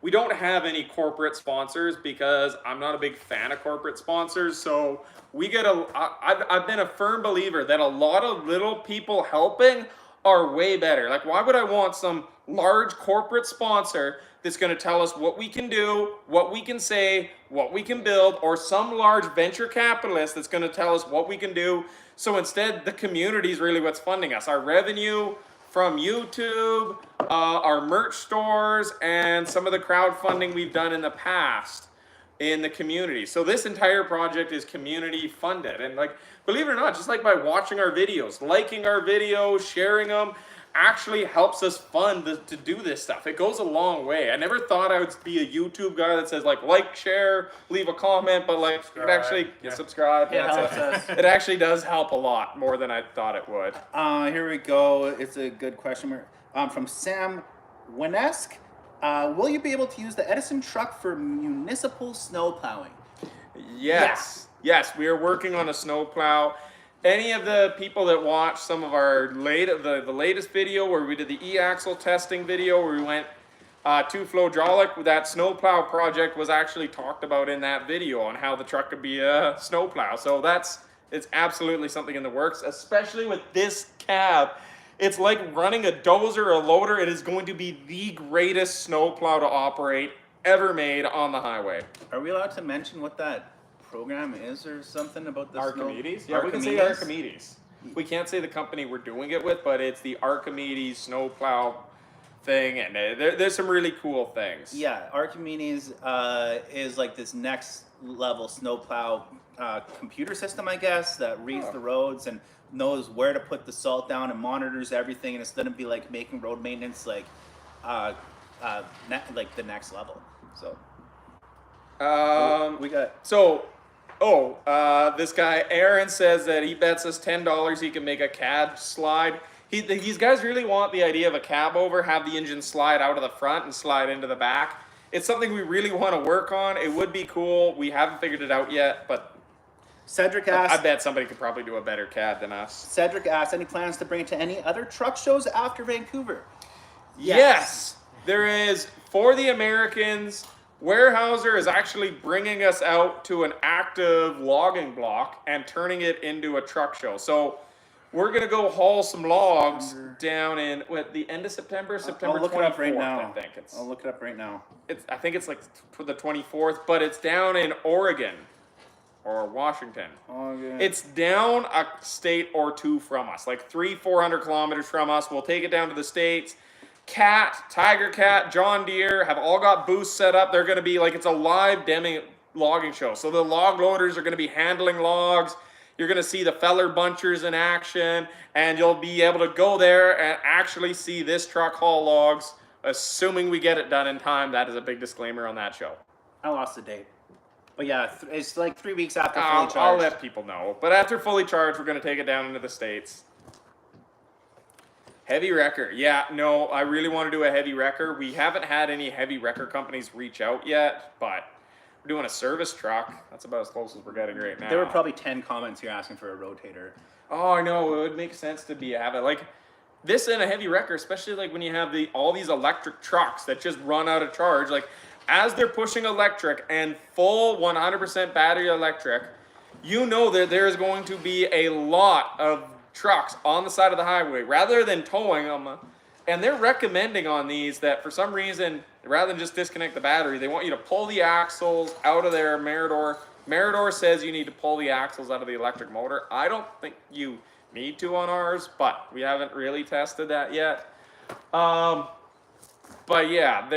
We don't have any corporate sponsors because I'm not a big fan of corporate sponsors. So I've been a firm believer that a lot of little people helping are way better. Like, why would I want some large corporate sponsor that's going to tell us what we can do, what we can say, what we can build, or some large venture capitalist that's going to tell us what we can do? So instead, the community is really what's funding us. Our revenue from YouTube, our merch stores, and some of the crowdfunding we've done in the past in the community. So this entire project is community funded. And believe it or not, just by watching our videos, liking our videos, sharing them, actually helps us fund to do this stuff. It goes a long way. I never thought I would be a YouTube guy that says like, share, leave a comment, but subscribe. It actually subscribe. It helps us. It actually does help a lot more than I thought it would. Here we go. It's a good question from Sam Winesk. Will you be able to use the Edison truck for municipal snow plowing? Yes. Yes, we are working on a snow plow. Any of the people that watched some of our the latest video where we did the e-axle testing video where we went two-flow hydraulic, that snowplow project was actually talked about in that video on how the truck could be a snowplow. So it's absolutely something in the works, especially with this cab. It's like running a dozer or a loader. It is going to be the greatest snowplow to operate ever made on the highway. Are we allowed to mention what that program is or something about the Archimedes? snow? Yeah, we can say Archimedes. We can't say the company we're doing it with, but it's the Archimedes snowplow thing, and there's some really cool things. Yeah, Archimedes is like this next level snowplow computer system, I guess, that reads the roads and knows where to put the salt down and monitors everything, and it's gonna be like making road maintenance like the next level. So we got this guy Aaron says that he bets us $10 he can make a cab slide. These guys really want the idea of a Cabover, have the engine slide out of the front and slide into the back. It's something we really want to work on. It would be cool. We haven't figured it out yet, but Cedric asked, I bet somebody could probably do a better cab than us. Cedric asked, any plans to bring it to any other truck shows after Vancouver? Yes. There is, for the Americans, Weyerhaeuser is actually bringing us out to an active logging block and turning it into a truck show. So we're going to go haul some logs down in, the end of September? September 24th, I'll look it up right now. I think. I'll look it up right now. I think it's like for the 24th, but it's down in Oregon or Washington. Oregon. It's down a state or two from us, like 300-400 kilometers from us. We'll take it down to the States. Cat, Tiger Cat, John Deere have all got booths set up. They're going to be like, it's a live logging show. So the log loaders are going to be handling logs. You're going to see the feller bunchers in action, and you'll be able to go there and actually see this truck haul logs, assuming we get it done in time. That is a big disclaimer on that show. I lost the date. But yeah, it's like 3 weeks after fully charged. I'll let people know. But after fully charged, we're going to take it down into the States. Heavy wrecker. Yeah, no, I really want to do a heavy wrecker. We haven't had any heavy wrecker companies reach out yet, but we're doing a service truck. That's about as close as we're getting right now. There were probably 10 comments here asking for a rotator. Oh, I know. It would make sense to have it like this in a heavy wrecker, especially like when you have all these electric trucks that just run out of charge. Like as they're pushing electric and full 100% battery electric, you know that there's going to be a lot of trucks on the side of the highway rather than towing them. And they're recommending on these that for some reason, rather than just disconnect the battery, they want you to pull the axles out of their Meridor. Meridor says you need to pull the axles out of the electric motor. I don't think you need to on ours, but we haven't really tested that yet. But yeah,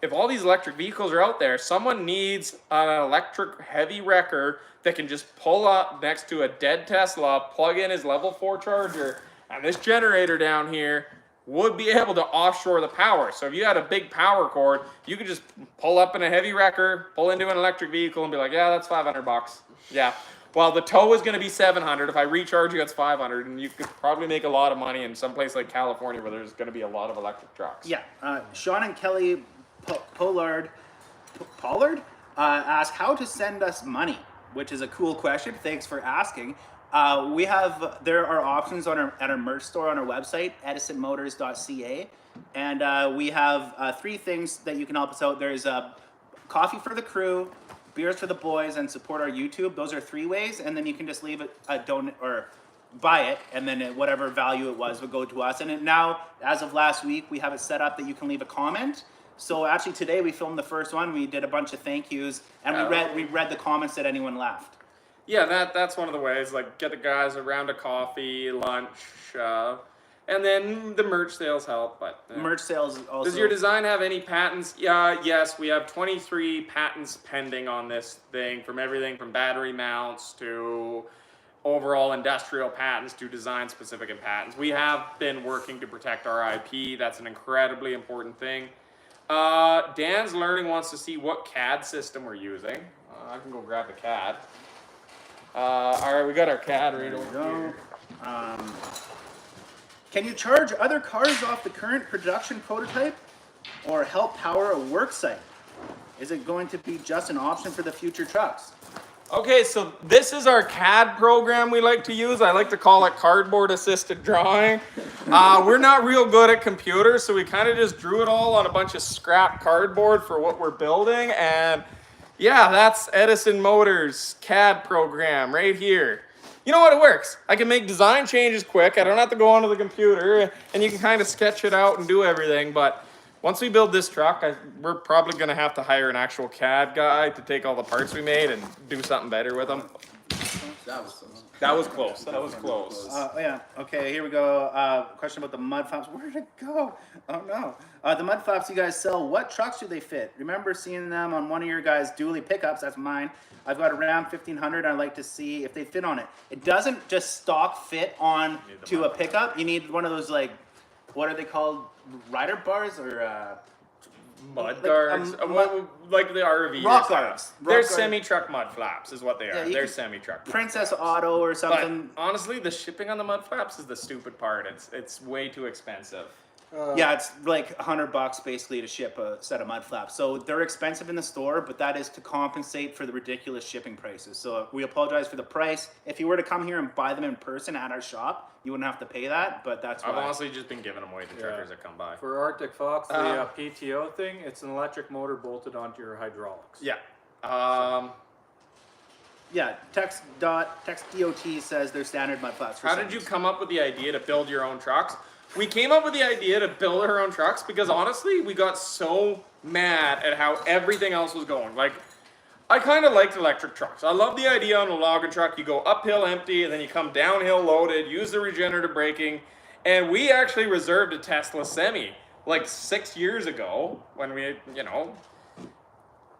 if all these electric vehicles are out there, someone needs an electric heavy wrecker that can just pull up next to a dead Tesla, plug in his level 4 charger, and this generator down here would be able to offshore the power. So if you had a big power cord, you could just pull up in a heavy wrecker, pull into an electric vehicle and be like, yeah, that's $500. Yeah. Well, the tow is going to be $700. If I recharge you, it's $500, and you could probably make a lot of money in some place like California where there's going to be a lot of electric trucks. Yeah. Sean and Kelly Pollard ask how to send us money, which is a cool question. Thanks for asking. There are options at our merch store on our website, edisonmotors.ca, and we have 3 things that you can help us out. There's coffee for the crew, beers for the boys, and support our YouTube. Those are 3 ways, and then you can just leave a donate or buy it, and then whatever value it was would go to us. And now, as of last week, we have it set up that you can leave a comment. So actually today we filmed the first one. We did a bunch of thank yous, and we read the comments that anyone left. Yeah, that's one of the ways. Like get the guys around a coffee, lunch, and then the merch sales help. But merch sales also. Does your design have any patents? Yeah, yes, we have 23 patents pending on this thing, from everything from battery mounts to overall industrial patents to design specific patents. We have been working to protect our IP. That's an incredibly important thing. Dan's Learning wants to see what CAD system we're using. I can go grab the CAD. All right, we got our CAD right over here. Can you charge other cars off the current production prototype or help power a work site? Is it going to be just an option for the future trucks? Okay, so this is our CAD program we like to use. I like to call it cardboard assisted drawing. We're not real good at computers, so we kind of just drew it all on a bunch of scrap cardboard for what we're building. And yeah, that's Edison Motors CAD program right here. You know what, it works. I can make design changes quick. I don't have to go onto the computer, and you can kind of sketch it out and do everything. But once we build this truck, we're probably going to have to hire an actual CAD guy to take all the parts we made and do something better with them. That was close. That was close. Yeah. Okay, here we go. Question about the mud flaps. Where did it go? Oh, no. The mud flaps you guys sell, what trucks do they fit? Remember seeing them on one of your guys' dually pickups. That's mine. I've got a Ram 1500. I'd like to see if they fit on it. It doesn't just stock fit on to a pickup. You need one of those, like, what are they called? Rider bars or mud guards, like the RV. Rock guards. They're semi-truck mud flaps is what they are. Yeah, they're semi-truck. Princess Auto or something. But honestly, the shipping on the mud flaps is the stupid part. It's way too expensive. Yeah, it's like $100 basically to ship a set of mud flaps. So they're expensive in the store, but that is to compensate for the ridiculous shipping prices. So we apologize for the price. If you were to come here and buy them in person at our shop, you wouldn't have to pay that, but that's why. I've honestly just been giving them away to truckers that come by. For Arctic Fox, the PTO thing, it's an electric motor bolted onto your hydraulics. Yeah. Yeah, text dot says they're standard mud flaps for How did you come up with the idea to build your own trucks? We came up with the idea to build our own trucks because honestly, we got so mad at how everything else was going. Like, I kind of liked electric trucks. I love the idea on a logging truck. You go uphill empty and then you come downhill loaded, use the regenerative braking. And we actually reserved a Tesla Semi like 6 years ago when we,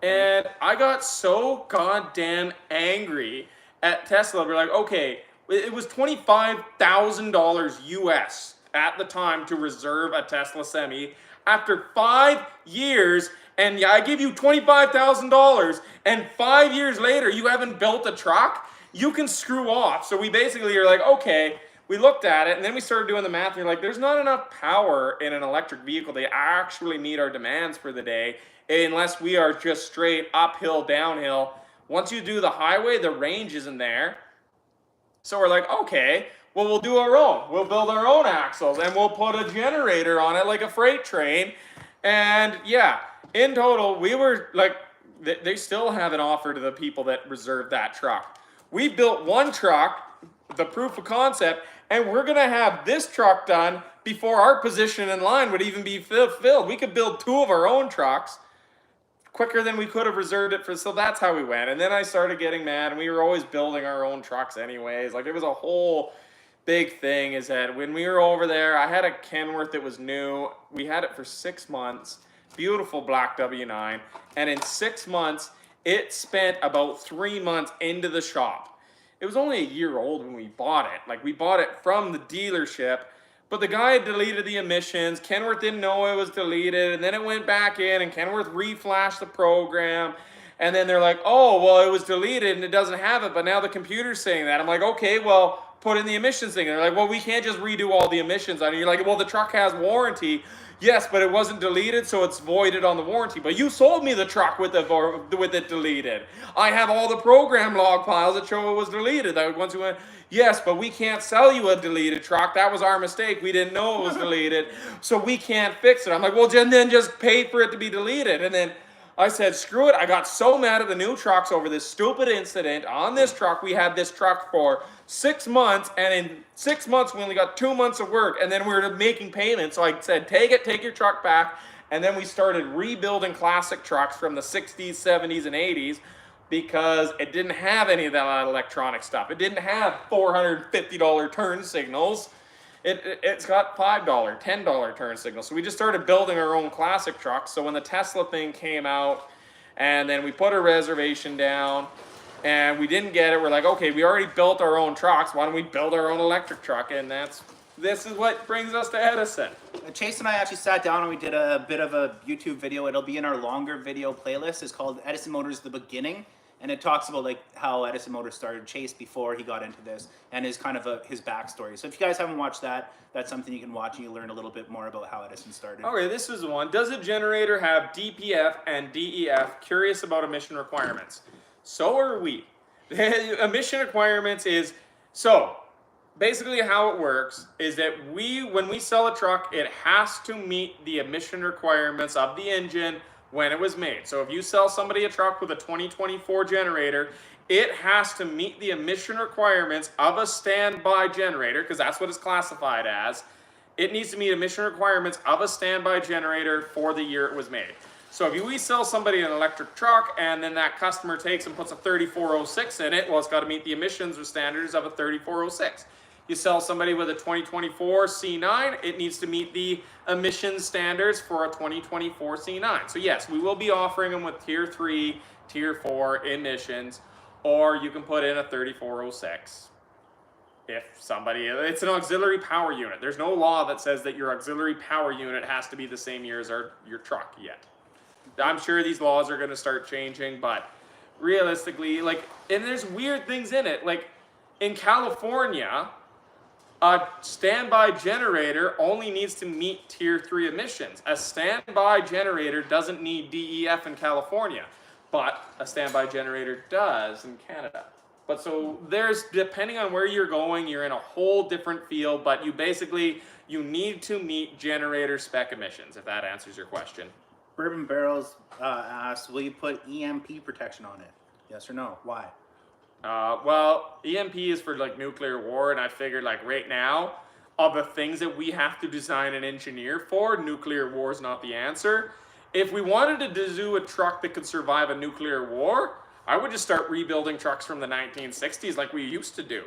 and I got so goddamn angry at Tesla. We're like, okay, it was $25,000 US at the time to reserve a Tesla Semi. After 5 years, and I give you $25,000, and 5 years later you haven't built a truck, you can screw off. So we basically are like, okay, we looked at it, and then we started doing the math, and you're like, there's not enough power in an electric vehicle to actually meet our demands for the day, unless we are just straight uphill, downhill. Once you do the highway, the range isn't there. So we're like, okay, well, we'll do our own. We'll build our own axles, and we'll put a generator on it like a freight train. And yeah, in total, we were like, they still haven't offered to the people that reserved that truck. We built one truck, the proof of concept, and we're gonna have this truck done before our position in line would even be filled. We could build 2 of our own trucks quicker than we could have reserved it for. So that's how we went. And then I started getting mad, and we were always building our own trucks anyways. Like, it was a whole big thing. Is that when we were over there, I had a Kenworth that was new. We had it for 6 months, beautiful black W9. And in 6 months, it spent about 3 months into the shop. It was only a year old when we bought it. Like, we bought it from the dealership, but the guy had deleted the emissions. Kenworth didn't know it was deleted, and then it went back in, and Kenworth reflashed the program, and then they're like, oh, well, it was deleted, and it doesn't have it, but now the computer's saying that. I'm like, okay, well, put in the emissions thing. And they're like, well, we can't just redo all the emissions on it. You're like, well, the truck has warranty. Yes, but it wasn't deleted, so it's voided on the warranty. But you sold me the truck with it deleted. I have all the program log files that show it was deleted. That once we went, yes, but we can't sell you a deleted truck. That was our mistake. We didn't know it was deleted, so we can't fix it. I'm like, well, then just pay for it to be deleted. And then I said, screw it. I got so mad at the new trucks over this stupid incident on this truck. We had this truck for 6 months, and in 6 months we only got 2 months of work, and then we were making payments. So I said, take your truck back. And then we started rebuilding classic trucks from the 60s, 70s, and 80s because it didn't have any of that electronic stuff. It didn't have $450 turn signals. It's got $5, $10 turn signals. So we just started building our own classic trucks. So when the Tesla thing came out, and then we put a reservation down, and we didn't get it, we're like, okay, we already built our own trucks. Why don't we build our own electric truck? And this is what brings us to Edison. Chase and I actually sat down and we did a bit of a YouTube video. It'll be in our longer video playlist. It's called Edison Motors: The Beginning. And it talks about like how Edison Motors started Chase before he got into this, and his kind of his backstory. So if you guys haven't watched that, that's something you can watch and you learn a little bit more about how Edison started. Okay, this is the one. Does a generator have DPF and DEF? Curious about emission requirements. So are we. The emission requirements is, so basically how it works is that when we sell a truck, it has to meet the emission requirements of the engine when it was made. So if you sell somebody a truck with a 2024 generator, it has to meet the emission requirements of a standby generator, because that's what it's classified as. It needs to meet emission requirements of a standby generator for the year it was made. So if we sell somebody an electric truck and then that customer takes and puts a 3406 in it, well, it's got to meet the emissions or standards of a 3406. You sell somebody with a 2024 C9, it needs to meet the emissions standards for a 2024 C9. So yes, we will be offering them with tier 3, tier 4 emissions, or you can put in a 3406. If somebody, it's an auxiliary power unit. There's no law that says that your auxiliary power unit has to be the same year as your truck yet. I'm sure these laws are going to start changing, but realistically, like, and there's weird things in it. Like, in California, A standby generator only needs to meet Tier 3 emissions. A standby generator doesn't need DEF in California, but a standby generator does in Canada. But so there's, depending on where you're going, you're in a whole different field, but you need to meet generator spec emissions, if that answers your question. Bourbon Barrels asks, will you put EMP protection on it? Yes or no? Why? Well, EMP is for like nuclear war, and I figured like right now, of the things that we have to design and engineer for, nuclear war is not the answer. If we wanted to do a truck that could survive a nuclear war, I would just start rebuilding trucks from the 1960s like we used to do,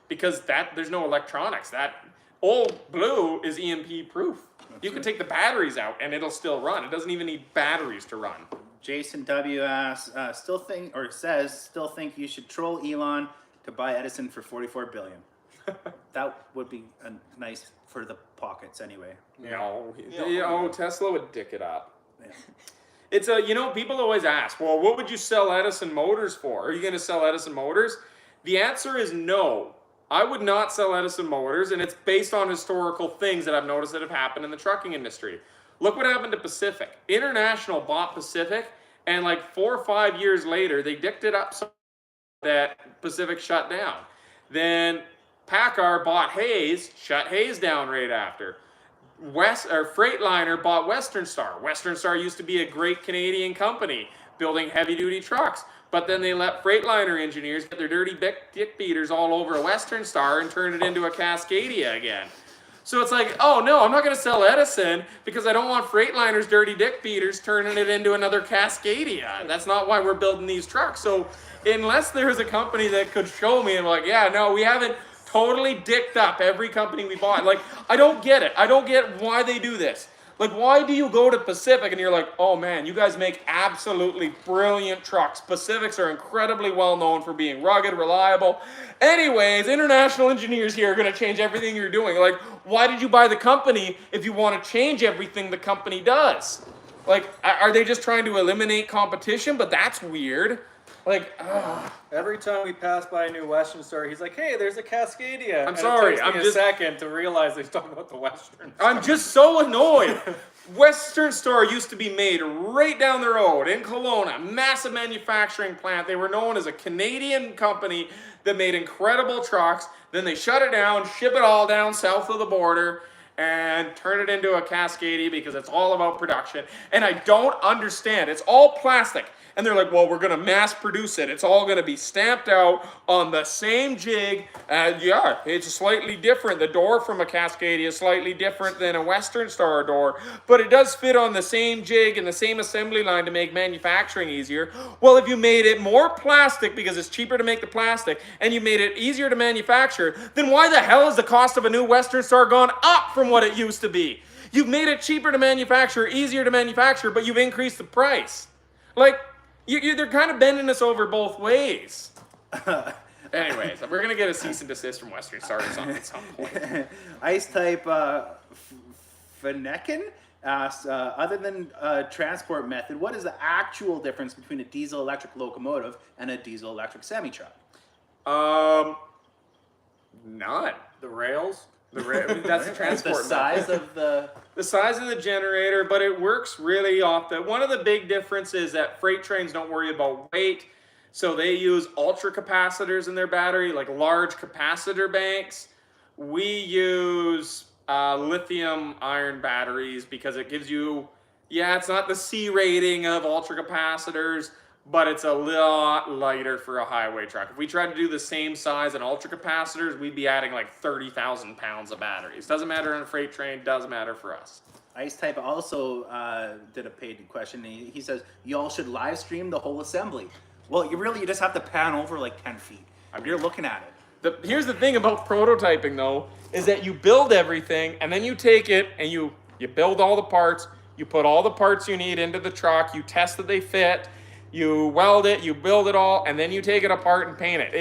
because there's no electronics. That old blue is EMP proof. You can take the batteries out and it'll still run. It doesn't even need batteries to run. Jason W asks, still think you should troll Elon to buy Edison for $44 billion. That would be nice for the pockets anyway. Tesla would dick it up. Yeah. It's people always ask, well, what would you sell Edison Motors for? Are you going to sell Edison Motors? The answer is no. I would not sell Edison Motors, and it's based on historical things that I've noticed that have happened in the trucking industry. Look what happened to Pacific. International bought Pacific, and like 4 or 5 years later, they dicked it up so that Pacific shut down. Then PACCAR bought Hayes, shut Hayes down right after. Freightliner bought Western Star. Western Star used to be a great Canadian company building heavy-duty trucks, but then they let Freightliner engineers get their dirty dick beaters all over a Western Star and turn it into a Cascadia again. So it's like, oh no, I'm not going to sell Edison because I don't want Freightliner's dirty dick beaters turning it into another Cascadia. That's not why we're building these trucks. So unless there's a company that could show me, I'm like, yeah, no, we haven't totally dicked up every company we bought. Like, I don't get it. I don't get why they do this. Like, why do you go to Pacific and you're like, oh man, you guys make absolutely brilliant trucks. Pacifics are incredibly well known for being rugged, reliable. Anyways, international engineers here are going to change everything you're doing. Like, why did you buy the company if you want to change everything the company does? Like, are they just trying to eliminate competition? But that's weird. Like, every time we pass by a new Western Star, he's like, "Hey, there's a Cascadia." I'm sorry, I'm just a second to realize he's talking about the Western Star. I'm just so annoyed. Western Star used to be made right down the road in Kelowna, massive manufacturing plant. They were known as a Canadian company that made incredible trucks. Then they shut it down, ship it all down south of the border, and turn it into a Cascadia because it's all about production. And I don't understand. It's all plastic. And they're like, well, we're going to mass produce it. It's all going to be stamped out on the same jig. Yeah, it's slightly different. The door from a Cascadia is slightly different than a Western Star door. But it does fit on the same jig and the same assembly line to make manufacturing easier. Well, if you made it more plastic because it's cheaper to make the plastic and you made it easier to manufacture, then why the hell has the cost of a new Western Star gone up from what it used to be? You've made it cheaper to manufacture, easier to manufacture, but you've increased the price. Like, they're kind of bending us over both ways. Anyways, we're going to get a cease and desist from Western Star at some point. Ice type Fennekin asks, other than transport method, what is the actual difference between a diesel-electric locomotive and a diesel-electric semi-truck? None. The rails? That's the transport. The size of the size of the generator, but it works really off the. One of the big differences is that freight trains don't worry about weight, so they use ultra capacitors in their battery, like large capacitor banks. We use lithium iron batteries because it gives you, it's not the C rating of ultra capacitors, but it's a lot lighter for a highway truck. If we tried to do the same size in ultra capacitors, we'd be adding like 30,000 pounds of batteries. Doesn't matter on a freight train, does matter for us. Ice type also did a paid question. He says, you all should live stream the whole assembly. Well, you just have to pan over like 10 feet. You're looking at it. Here's the thing about prototyping though, is that you build everything and then you take it and you build all the parts, you put all the parts you need into the truck, you test that they fit, you weld it, you build it all, and then you take it apart and paint it.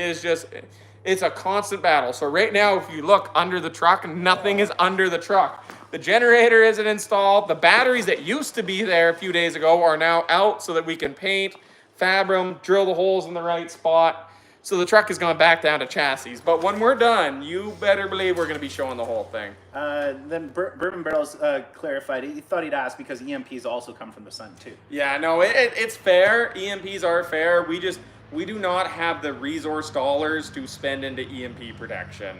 It's a constant battle. So right now, if you look under the truck, nothing is under the truck. The generator isn't installed. The batteries that used to be there a few days ago are now out so that we can paint, fab them, drill the holes in the right spot. So the truck has gone back down to chassis. But when we're done, you better believe we're going to be showing the whole thing. Then Bourbon Barrels clarified. He thought he'd ask because EMPs also come from the sun too. Yeah, no, it's fair. EMPs are fair. We do not have the resource dollars to spend into EMP protection.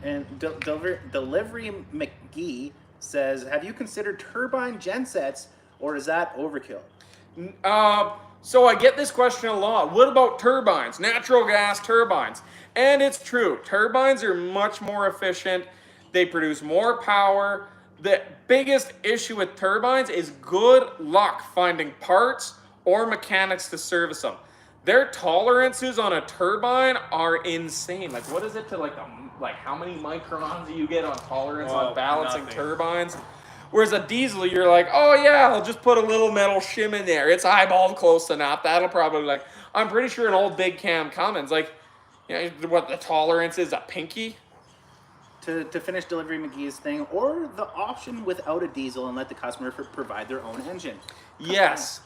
And Delivery McGee says, have you considered turbine gensets, or is that overkill? So I get this question a lot. What about turbines? Natural gas turbines. And it's true. Turbines are much more efficient. They produce more power. The biggest issue with turbines is good luck finding parts or mechanics to service them. Their tolerances on a turbine are insane. Like, what is it to like how many microns do you get on tolerance on balancing turbines? Whereas a diesel, you're like, oh yeah, I'll just put a little metal shim in there. It's eyeballed close enough. That'll probably I'm pretty sure an old big cam Cummins, what the tolerance is, a pinky? To finish Delivery McGee's thing, or the option without a diesel and let the customer provide their own engine. Yes,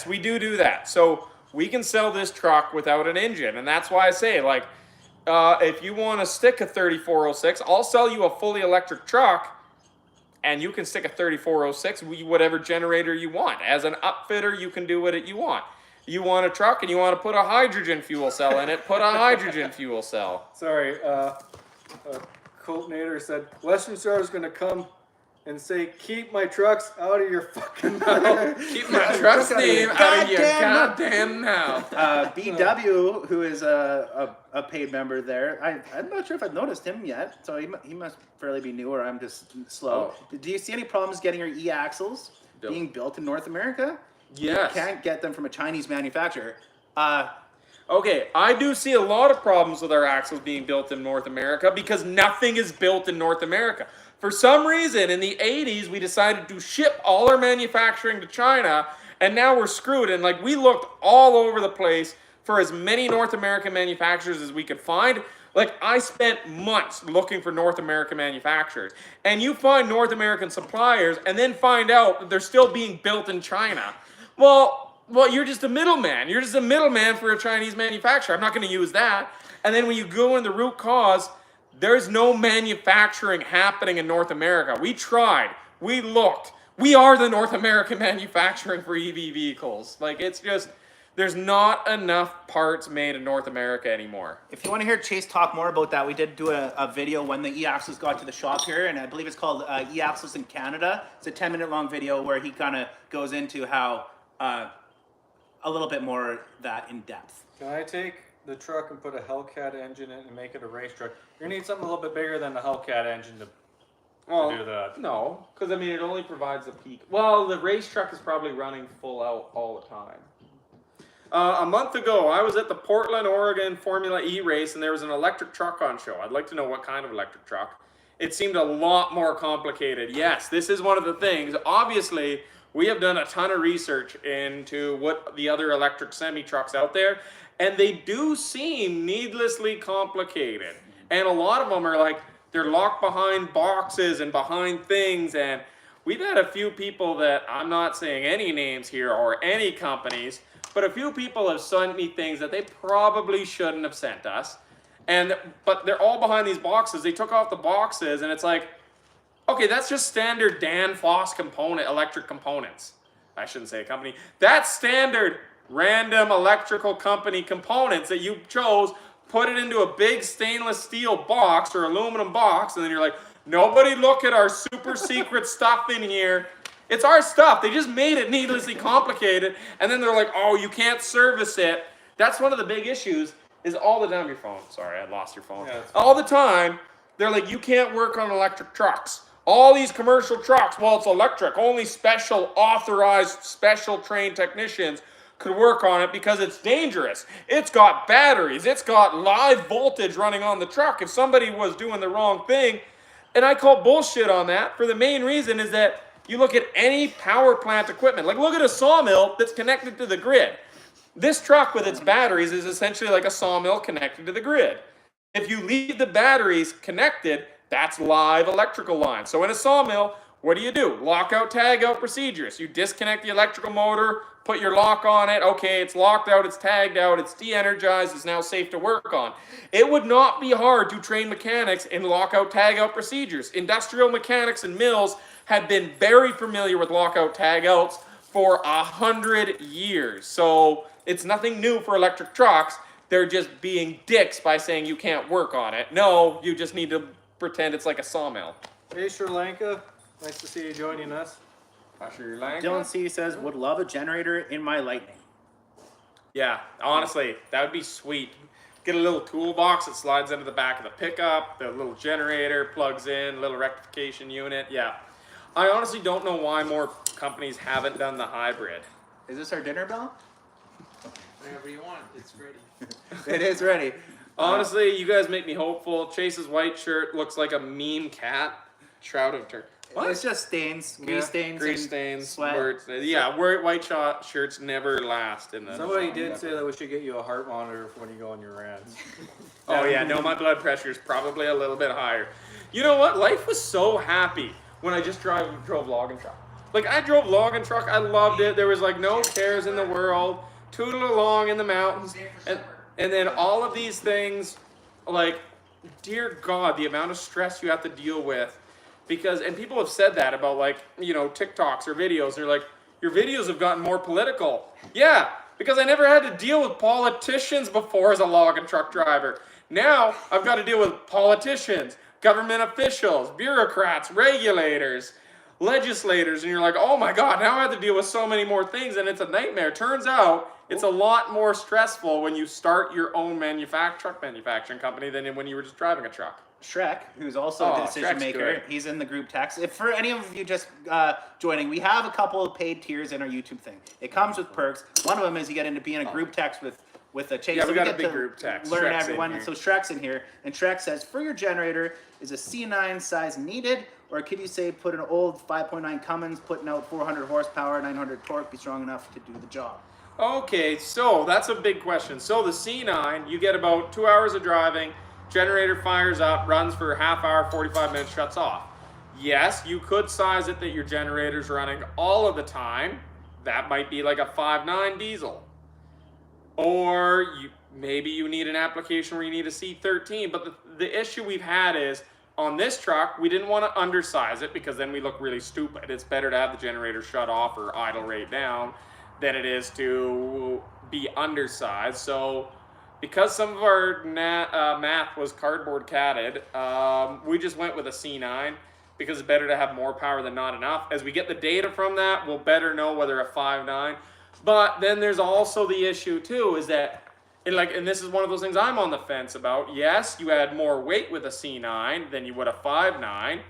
we do that. So we can sell this truck without an engine, and that's why I say, if you want to stick a 3406, I'll sell you a fully electric truck, and you can stick a 3406 whatever generator you want. As an upfitter, you can do what you want. You want a truck and you want to put a hydrogen fuel cell in it, put a hydrogen fuel cell. Sorry, Colt Nader said, Western Star is going to come and say, keep my trucks out of your fucking mouth. Keep my truck's name out of your goddamn mouth. BW, who is a paid member there, I'm not sure if I've noticed him yet, so he must fairly be new, or I'm just slow. Oh. Do you see any problems getting your E-axles being built in North America? Yes. You can't get them from a Chinese manufacturer. Okay, I do see a lot of problems with our axles being built in North America because nothing is built in North America. For some reason, in the 80s, we decided to ship all our manufacturing to China, and now we're screwed. And we looked all over the place for as many North American manufacturers as we could find. I spent months looking for North American manufacturers. And you find North American suppliers and then find out that they're still being built in China. Well, you're just a middleman. You're just a middleman for a Chinese manufacturer. I'm not going to use that. And then when you go in the root cause, there's no manufacturing happening in North America. We tried. We looked. We are the North American manufacturing for EV vehicles. It's just, there's not enough parts made in North America anymore. If you want to hear Chase talk more about that, we did do a video when the E-axles got to the shop here, and I believe it's called E-axles in Canada. It's a 10-minute long video where he kind of goes into how a little bit more that in depth. Can I take the truck and put a Hellcat engine in and make it a race truck? You're gonna need something a little bit bigger than the Hellcat engine to do that. No, because it only provides a peak. Well, the race truck is probably running full out all the time. A month ago, I was at the Portland, Oregon Formula E race, and there was an electric truck on show. I'd like to know what kind of electric truck. It seemed a lot more complicated. Yes, this is one of the things. Obviously, we have done a ton of research into what the other electric semi-trucks out there, and they do seem needlessly complicated. And a lot of them are they're locked behind boxes and behind things, and we've had a few people that, I'm not saying any names here or any companies, but a few people have sent me things that they probably shouldn't have sent us. But they're all behind these boxes. They took off the boxes, and it's okay, that's just standard Danfoss electric components. I shouldn't say a company. That's standard random electrical company components that you chose, put it into a big stainless steel box or aluminum box, and then you're nobody look at our super secret stuff in here. It's our stuff. They just made it needlessly complicated, and then they're oh, you can't service it. That's one of the big issues, is all the time, your phone. Sorry, I lost your phone. Yeah, all the time, they're you can't work on electric trucks. All these commercial trucks, well, it's electric. Only special authorized, special trained technicians could work on it because it's dangerous. It's got batteries. It's got live voltage running on the truck. If somebody was doing the wrong thing, and I call bullshit on that for the main reason is that you look at any power plant equipment, look at a sawmill that's connected to the grid. This truck with its batteries is essentially like a sawmill connected to the grid. If you leave the batteries connected, that's live electrical lines. So in a sawmill, What do? Lockout, tag out procedures. You disconnect the electrical motor, put your lock on it. Okay, it's locked out, it's tagged out, it's de-energized, it's now safe to work on. It would not be hard to train mechanics in lockout, tag out procedures. Industrial mechanics and mills have been very familiar with lockout, tag outs for 100 years. So it's nothing new for electric trucks. They're just being dicks by saying you can't work on it. No, you just need to pretend it's like a sawmill. Hey, Sri Lanka. Nice to see you joining us. Dylan C says, would love a generator in my Lightning. Yeah, honestly, that would be sweet. Get a little toolbox that slides into the back of the pickup, the little generator plugs in, little rectification unit. Yeah. I honestly don't know why more companies haven't done the hybrid. Is this our dinner bell? Whatever you want, it's ready. It is ready. Honestly, you guys make me hopeful. Chase's white shirt looks like a meme cat. Shroud of Turkey. What? It's just stains, grease stains, Grease and stains, sweat. words. Yeah, white shirts never last in the. Somebody did say that we should get you a heart monitor for when you go on your rants. Oh yeah, no, my blood pressure is probably a little bit higher. You know what? Life was so happy when I just drove log and truck. Like I drove log and truck, I loved it. There was like no cares in the world. Tootled along in the mountains, and then all of these things, like, dear God, the amount of stress you have to deal with. Because, and people have said that about like, you know, TikToks or videos. They're like, your videos have gotten more political. Yeah, because I never had to deal with politicians before as a log and truck driver. Now, I've got to deal with politicians, government officials, bureaucrats, regulators, legislators. And you're like, oh my God, now I have to deal with so many more things. And it's a nightmare. Turns out, it's a lot more stressful when you start your own truck manufacturing company than when you were just driving a truck. Shrek, who's also a decision Shrek's maker, good. he's in the group text. If for any of you just joining, we have a couple of paid tiers in our YouTube thing. It comes with perks. One of them is you get into being a group text with a Chase. Yeah, so we got a get big to group text. Learn Shrek's everyone. in here. So Shrek's in here, and Shrek says, for your generator, is a C9 size needed, or could you say put an old 5.9 Cummins putting out 400 horsepower, 900 torque, be strong enough to do the job? Okay, so that's a big question. So the C9, you get about 2 hours of driving, generator fires up, runs for a half hour, 45 minutes, shuts off. Yes, you could size it that your generator's running all of the time. That might be like a 5.9 diesel. Or maybe you need an application where you need a C13. But the issue we've had is, on this truck, we didn't want to undersize it because then we look really stupid. It's better to have the generator shut off or idle rate down than it is to be undersized. So because some of our math was cardboard catted, we just went with a C9 because it's better to have more power than not enough. As we get the data from that, we'll better know whether a 5.9. But then there's also the issue too, is that, and this is one of those things I'm on the fence about. Yes, you add more weight with a C9 than you would a 5.9.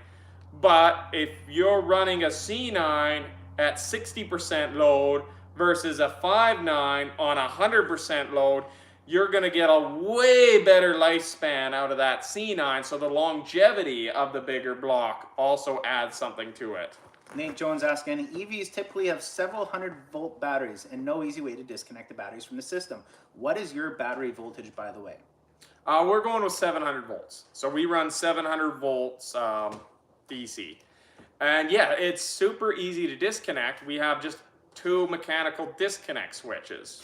But if you're running a C9 at 60% load versus a 5.9 on 100% load, you're going to get a way better lifespan out of that C9. So the longevity of the bigger block also adds something to it. Nate Jones asking, EVs typically have several 100-volt batteries and no easy way to disconnect the batteries from the system. What is your battery voltage, by the way? We're going with 700 volts. So we run 700 volts DC. And yeah, it's super easy to disconnect. We have just 2 mechanical disconnect switches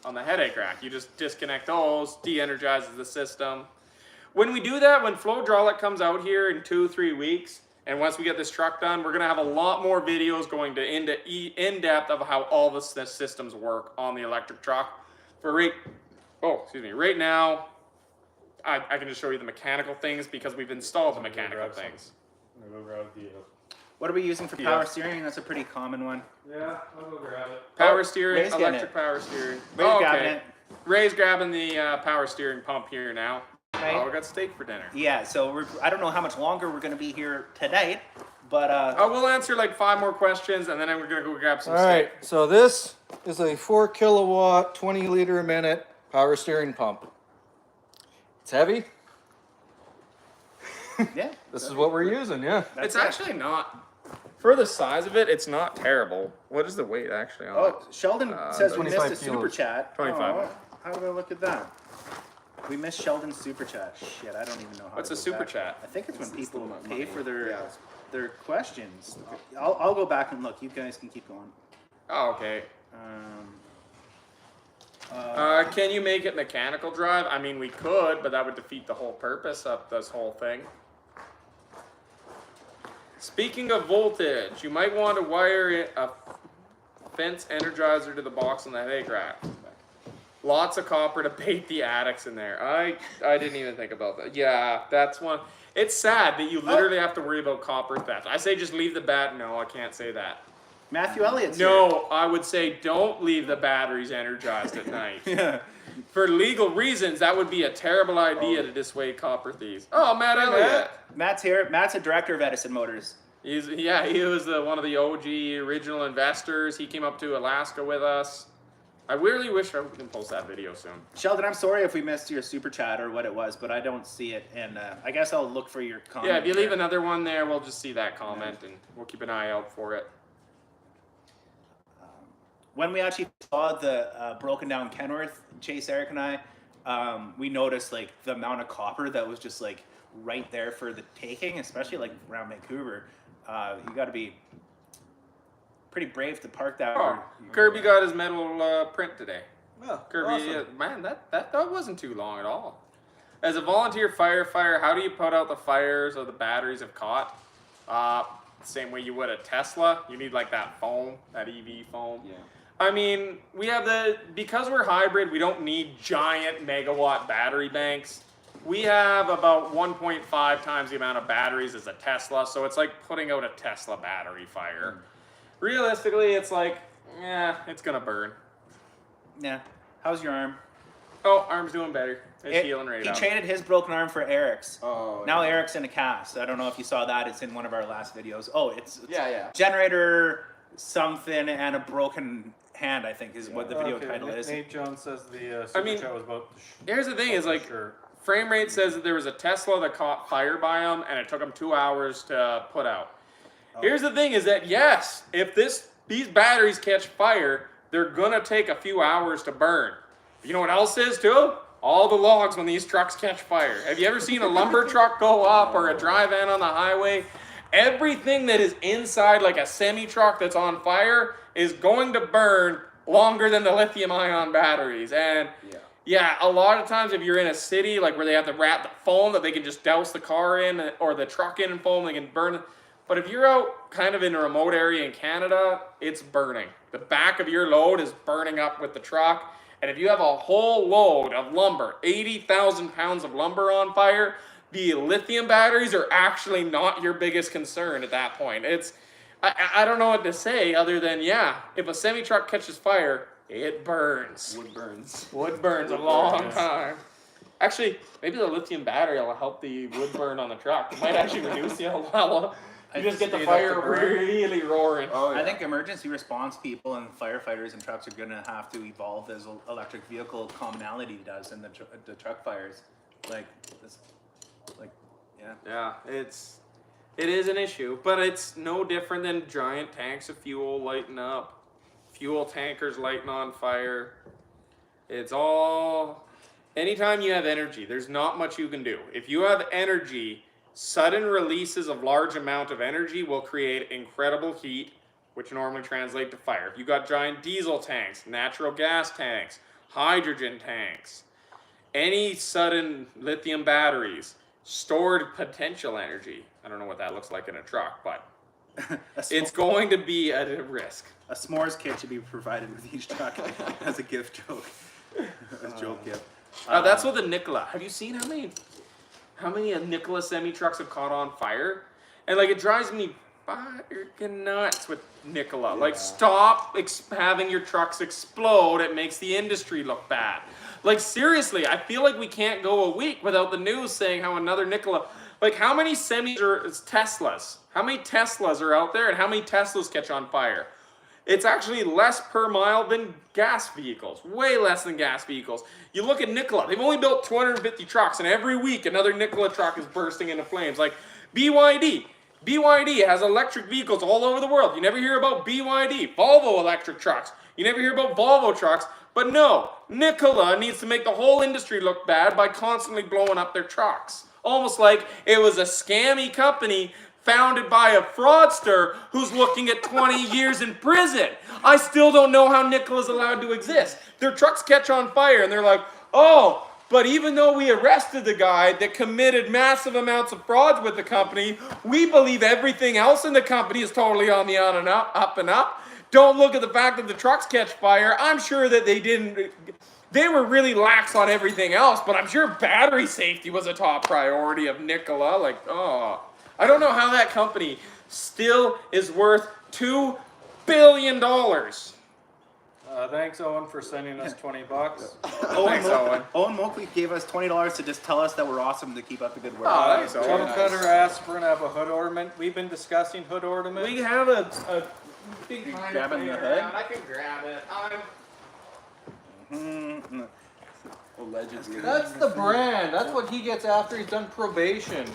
on the headache rack. You just disconnect those, de-energizes the system. When we do that, when Flow Hydraulic comes out here in 2-3 weeks, and once we get this truck done, we're gonna have a lot more videos going to in-depth of how all the systems work on the electric truck. Right now, I can just show you the mechanical things because we've installed the mechanical things. I'm gonna go grab the. What are we using for power steering? That's a pretty common one. Yeah, I'll go grab it. Power steering, Ray's getting electric it. power steering. Ray's grabbing it. Ray's grabbing the power steering pump here now. Right. Oh, we got steak for dinner. Yeah, so I don't know how much longer we're going to be here tonight, but We'll answer like 5 more questions, and then we're gonna go grab some All steak. right, so this is a 4 kilowatt, 20 liter a minute power steering pump. It's heavy. yeah. This is what we're using, yeah. That's It's it. actually not, for the size of it, it's not terrible. What is the weight actually on it? Oh, Sheldon says we missed 25 a super kilos. chat. 25. Oh, how do I look at that? We missed Sheldon's super chat. Shit, I don't even know how. What's to a go super back. chat? I think it's when people the pay money. for their Yeah. their questions. I'll go back and look. You guys can keep going. Oh, okay. Um, Can you make it mechanical drive? I mean, we could, but that would defeat the whole purpose of this whole thing. Speaking of voltage, you might want to wire a fence energizer to the box on the headache rack. Lots of copper to bait the addicts in there. I didn't even think about that. Yeah, that's one. It's sad that you literally have to worry about copper theft. I say just leave the bat. No, I can't say that. Matthew Elliott's here. No, I would say don't leave the batteries energized at night. Yeah. For legal reasons, that would be a terrible idea to dissuade copper thieves. Oh, Matt Elliott. Matt's here. Matt's a director of Edison Motors. He was one of the OG original investors. He came up to Alaska with us. I really wish I can post that video soon. Sheldon, I'm sorry if we missed your super chat or what it was, but I don't see it, and I guess I'll look for your comment. Yeah, if you leave there. another one there, we'll just see that comment and we'll keep an eye out for it. When we actually saw the broken down Kenworth, Chase, Eric, and I, we noticed like the amount of copper that was just like right there for the taking, especially like around Vancouver. You got to be pretty brave to park that. Oh, Kirby got his metal print today. Oh, Kirby, awesome. man, that wasn't too long at all. As a volunteer firefighter, how do you put out the fires or the batteries have caught? Same way you would a Tesla. You need like that foam, that EV foam. Yeah. I mean, because we're hybrid, we don't need giant megawatt battery banks. We have about 1.5 times the amount of batteries as a Tesla, so it's like putting out a Tesla battery fire. Realistically, it's like, yeah, it's gonna burn. Yeah. How's your arm? Oh, arm's doing better. It's healing right He up. traded his broken arm for Eric's. Oh. Now yeah. Eric's in a cast. I don't know if you saw that. It's in one of our last videos. Oh, it's Yeah. generator something and a broken hand, I think is what the video Okay, title is. Nate Jones says the super mean, chat was about. Here's the thing: is like frame rate says that there was a Tesla that caught fire by him, and it took him 2 hours to put out. Here's the thing: is that yes, if these batteries catch fire, they're gonna take a few hours to burn. You know what else is too? All the logs when these trucks catch fire. Have you ever seen a lumber truck go up or a dry van on the highway? Everything that is inside like a semi truck that's on fire is going to burn longer than the lithium ion batteries. And yeah, a lot of times if you're in a city like where they have to wrap the foam that they can just douse the car in or the truck in foam, they can burn it. But if you're out kind of in a remote area in Canada, it's burning. The back of your load is burning up with the truck. And if you have a whole load of lumber, 80,000 pounds of lumber on fire, the lithium batteries are actually not your biggest concern at that point. I don't know what to say other than, yeah, if a semi-truck catches fire, it burns. Wood burns. Wood burns a long time. Actually, maybe the lithium battery will help the wood burn on the truck. It might actually reduce the level. You just get the fire really roaring. Oh, yeah. I think emergency response people and firefighters and trucks are going to have to evolve as electric vehicle commonality does in the truck fires. Yeah, it is an issue, but it's no different than giant tanks of fuel lighting up, fuel tankers lighting on fire. It's all, anytime you have energy, there's not much you can do. If you have energy, sudden releases of large amount of energy will create incredible heat, which normally translate to fire. If you got giant diesel tanks, natural gas tanks, hydrogen tanks, any sudden lithium batteries, stored potential energy. I don't know what that looks like in a truck, but it's going to be at a risk. A s'mores kit should be provided with each truck as a gift joke. As a joke gift. That's with a Nikola. Have you seen how many Nikola semi trucks have caught on fire? And like it drives me fucking nuts with Nikola. Like stop having your trucks explode. It makes the industry look bad. Like seriously, I feel like we can't go a week without the news saying how another Nikola. Like how many semis are Teslas? How many Teslas are out there, and how many Teslas catch on fire? It's actually less per mile than gas vehicles. Way less than gas vehicles. You look at Nikola, they've only built 250 trucks, and every week another Nikola truck is bursting into flames. Like BYD. BYD has electric vehicles all over the world. You never hear about BYD. Volvo electric trucks. You never hear about Volvo trucks. But no, Nikola needs to make the whole industry look bad by constantly blowing up their trucks. Almost like it was a scammy company founded by a fraudster who's looking at 20 years in prison. I still don't know how Nikola's allowed to exist. Their trucks catch on fire and they're like, oh, but even though we arrested the guy that committed massive amounts of frauds with the company, we believe everything else in the company is totally on the on and up and up. Don't look at the fact that the trucks catch fire. I'm sure that they were really lax on everything else, but I'm sure battery safety was a top priority of Nikola. Like, oh, I don't know how that company still is worth $2 billion. Thanks, Owen, for sending us $20. Owen Moakley gave us $20 to just tell us that we're awesome to keep up the good work. Oh, thanks, Owen. Tunnel Cutter asked if we're gonna have a hood ornament. We've been discussing hood ornaments. We have a big kind grabbing of the thing hood? around. I can grab it. Allegedly. That's the brand. That's what he gets after he's done probation.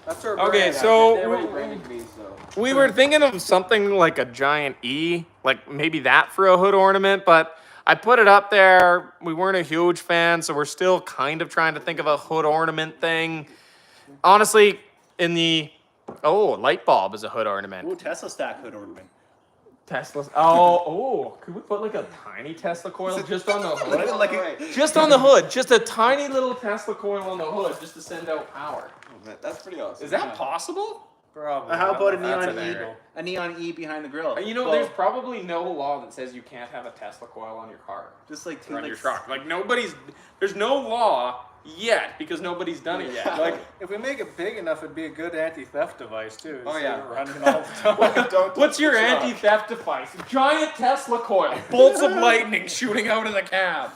That's our brand. Okay, They so already branded me, so. we were thinking of something like a giant E, like maybe that for a hood ornament, but I put it up there. We weren't a huge fan, so we're still kind of trying to think of a hood ornament thing. Honestly, light bulb is a hood ornament. Ooh, Tesla stack hood ornament. Tesla's. Oh, could we put like a tiny Tesla coil just on the hood? Like Just on the hood, just a tiny little Tesla coil on the hood, just to send out power. That's pretty awesome. Is that possible? Probably. how about a That's neon an E? error. A neon E behind the grill. You know, Well, there's probably no law that says you can't have a Tesla coil on your car just like or on your truck. Like there's no law yet because nobody's done it yet. Like, If we make it big enough, it'd be a good anti-theft device too. Oh, So yeah. we're running all the time. what's your anti-theft device? Giant Tesla coil, bolts of lightning shooting out of the cab.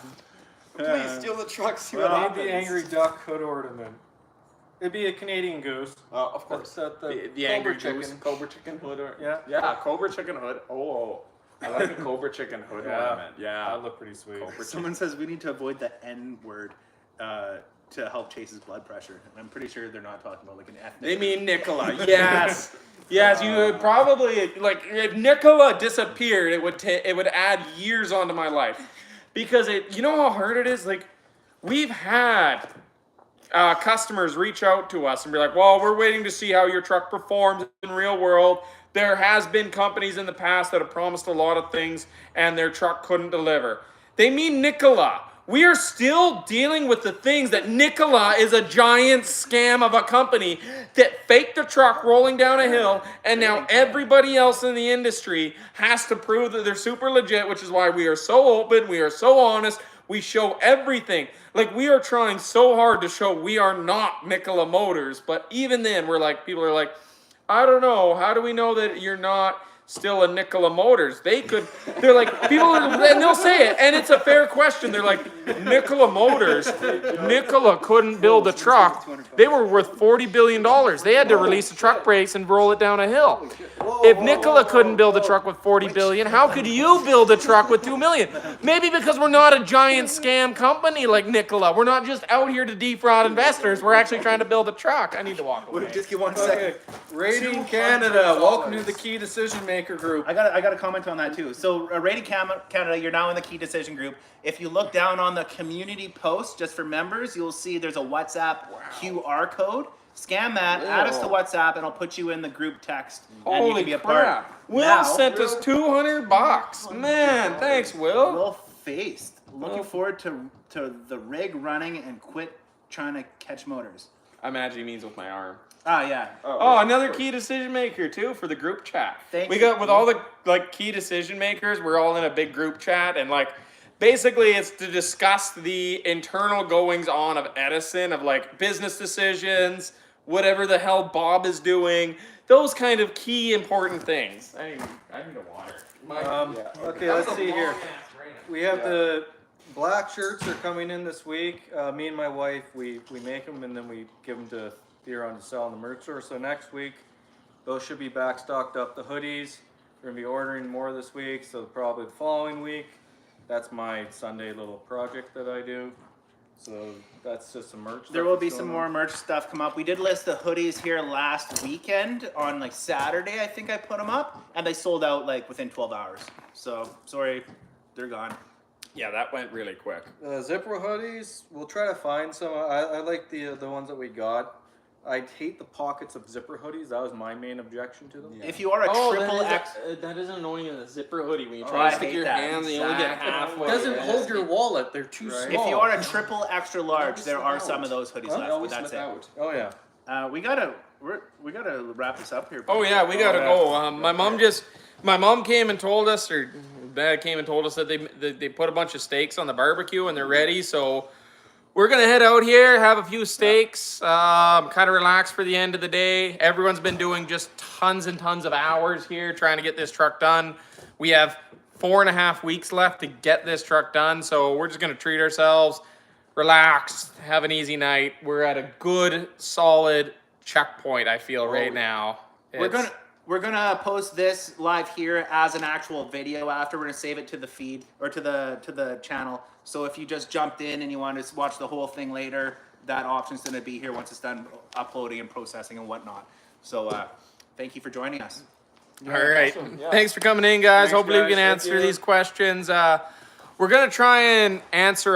Please steal the truck, see We what need happens. the angry duck hood ornament. It'd be a Canadian goose. Of course. That's the The Cobra angry chicken. goose, Cobra chicken hood. Yeah. Cobra chicken hood. Oh, I like a Cobra chicken hood ornament. Yeah. That'd look pretty sweet. Cobra Someone says we need to avoid the N word to help Chase's blood pressure. And I'm pretty sure they're not talking about like an ethnic. They mean Nikola. Yes. Yes, you would probably like if Nikola disappeared, it would add years onto my life. Because you know how hard it is? Like we've had customers reach out to us and be like, well, we're waiting to see how your truck performs in real world. There has been companies in the past that have promised a lot of things and their truck couldn't deliver. They mean Nikola. We are still dealing with the things that Nikola is a giant scam of a company that faked a truck rolling down a hill, and now everybody else in the industry has to prove that they're super legit, which is why we are so open, we are so honest, we show everything. Like, we are trying so hard to show we are not Nikola Motors, but even then, people are like, I don't know, how do we know that you're not still a Nikola Motors? They're like, and they'll say it, and it's a fair question. They're like, Nikola Motors, Nikola couldn't build a truck. They were worth $40 billion. They had to release the truck brakes and roll it down a hill. If Nikola couldn't build a truck with $40 billion, how could you build a truck with $2 million? Maybe because we're not a giant scam company like Nikola. We're not just out here to defraud investors. We're actually trying to build a truck. I need to walk away. Just give 1 second. Okay. Rating Canada. Welcome to the Key Decision Maker group. I got to comment on that too. So, Rating Canada, you're now in the key decision group. If you look down on the community post just for members, you'll see there's a WhatsApp QR code. Scan that, add us to WhatsApp, and I'll put you in the group text, and you can be a part. Will sent us $200. Man, thanks, Will. Will faced. Looking forward to the rig running and quit trying to catch motors. I imagine he means with my arm. Ah, yeah. Oh, another key decision maker too for the group chat. We got with all the key decision makers, we're all in a big group chat, and basically it's to discuss the internal goings on of Edison, of business decisions, whatever the hell Bob is doing, those kind of key important things. I need a water. Okay, let's see here. We have the black shirts are coming in this week. Me and my wife, we make them and then we give them to Theron to sell in the merch store. So next week, those should be back stocked up. The hoodies, we're gonna be ordering more this week, so probably the following week. That's my Sunday little project that I do. So that's just some merch. There will be some more merch stuff come up. We did list the hoodies here last weekend on Saturday, I think I put them up, and they sold out within 12 hours. So sorry, they're gone. Yeah, that went really quick. Zipper hoodies, we'll try to find some. I like the ones that we got. I hate the pockets of zipper hoodies. That was my main objection to them. Yeah. If you are a triple X, that is annoying in a zipper hoodie when you Oh, try I to stick hate your that. hand and you only get Exactly. halfway. It doesn't in. hold your wallet. They're too Right. small. if you are a triple extra large, there are slip some out. of those hoodies Huh? They left. But always that's slip it. out. Oh yeah. We gotta wrap this up here. Oh yeah, we gotta go. My mom came and told us, or Dad came and told us that they put a bunch of steaks on the barbecue and they're ready. So we're gonna head out here, have a few steaks, kind of relax for the end of the day. Everyone's been doing just tons and tons of hours here trying to get this truck done. We have 4.5 weeks left to get this truck done, so we're just gonna treat ourselves, relax, have an easy night. We're at a good, solid checkpoint, I feel, right now. We're gonna post this live here as an actual video after. We're gonna save it to the feed or to the channel. So if you just jumped in and you want to watch the whole thing later, that option's gonna be here once it's done uploading and processing and whatnot. So thank you for joining us. All right. awesome. Yeah. Thanks for coming in, guys. Thanks, Hopefully we guys. can Thank answer you. these questions. We're going to try and answer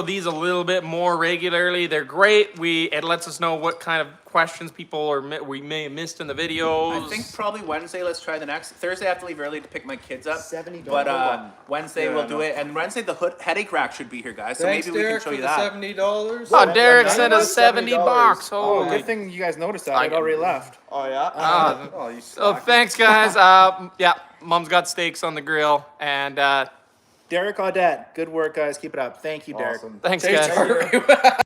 these a little bit more regularly. They're great. It lets us know what kind of questions people we may have missed in the videos. I think probably Wednesday. Let's try the next. Thursday I have to leave early to pick my kids up. $70 But one. Wednesday Yeah, we'll I do know. it. And Wednesday the headache rack should be here, guys. So Thanks, maybe we can Derek, show for you the that. $70. Oh, Derek Well, sent us $70. $70. Oh, Holy. good thing you guys noticed that. I I'd already left. Oh yeah. Oh, you So suck. thanks, guys. Yeah, Mom's got steaks on the grill. And Derek Audette, good work, guys. Keep it up. Thank you, Derek. Awesome. thanks, Thanks, guys. Derek.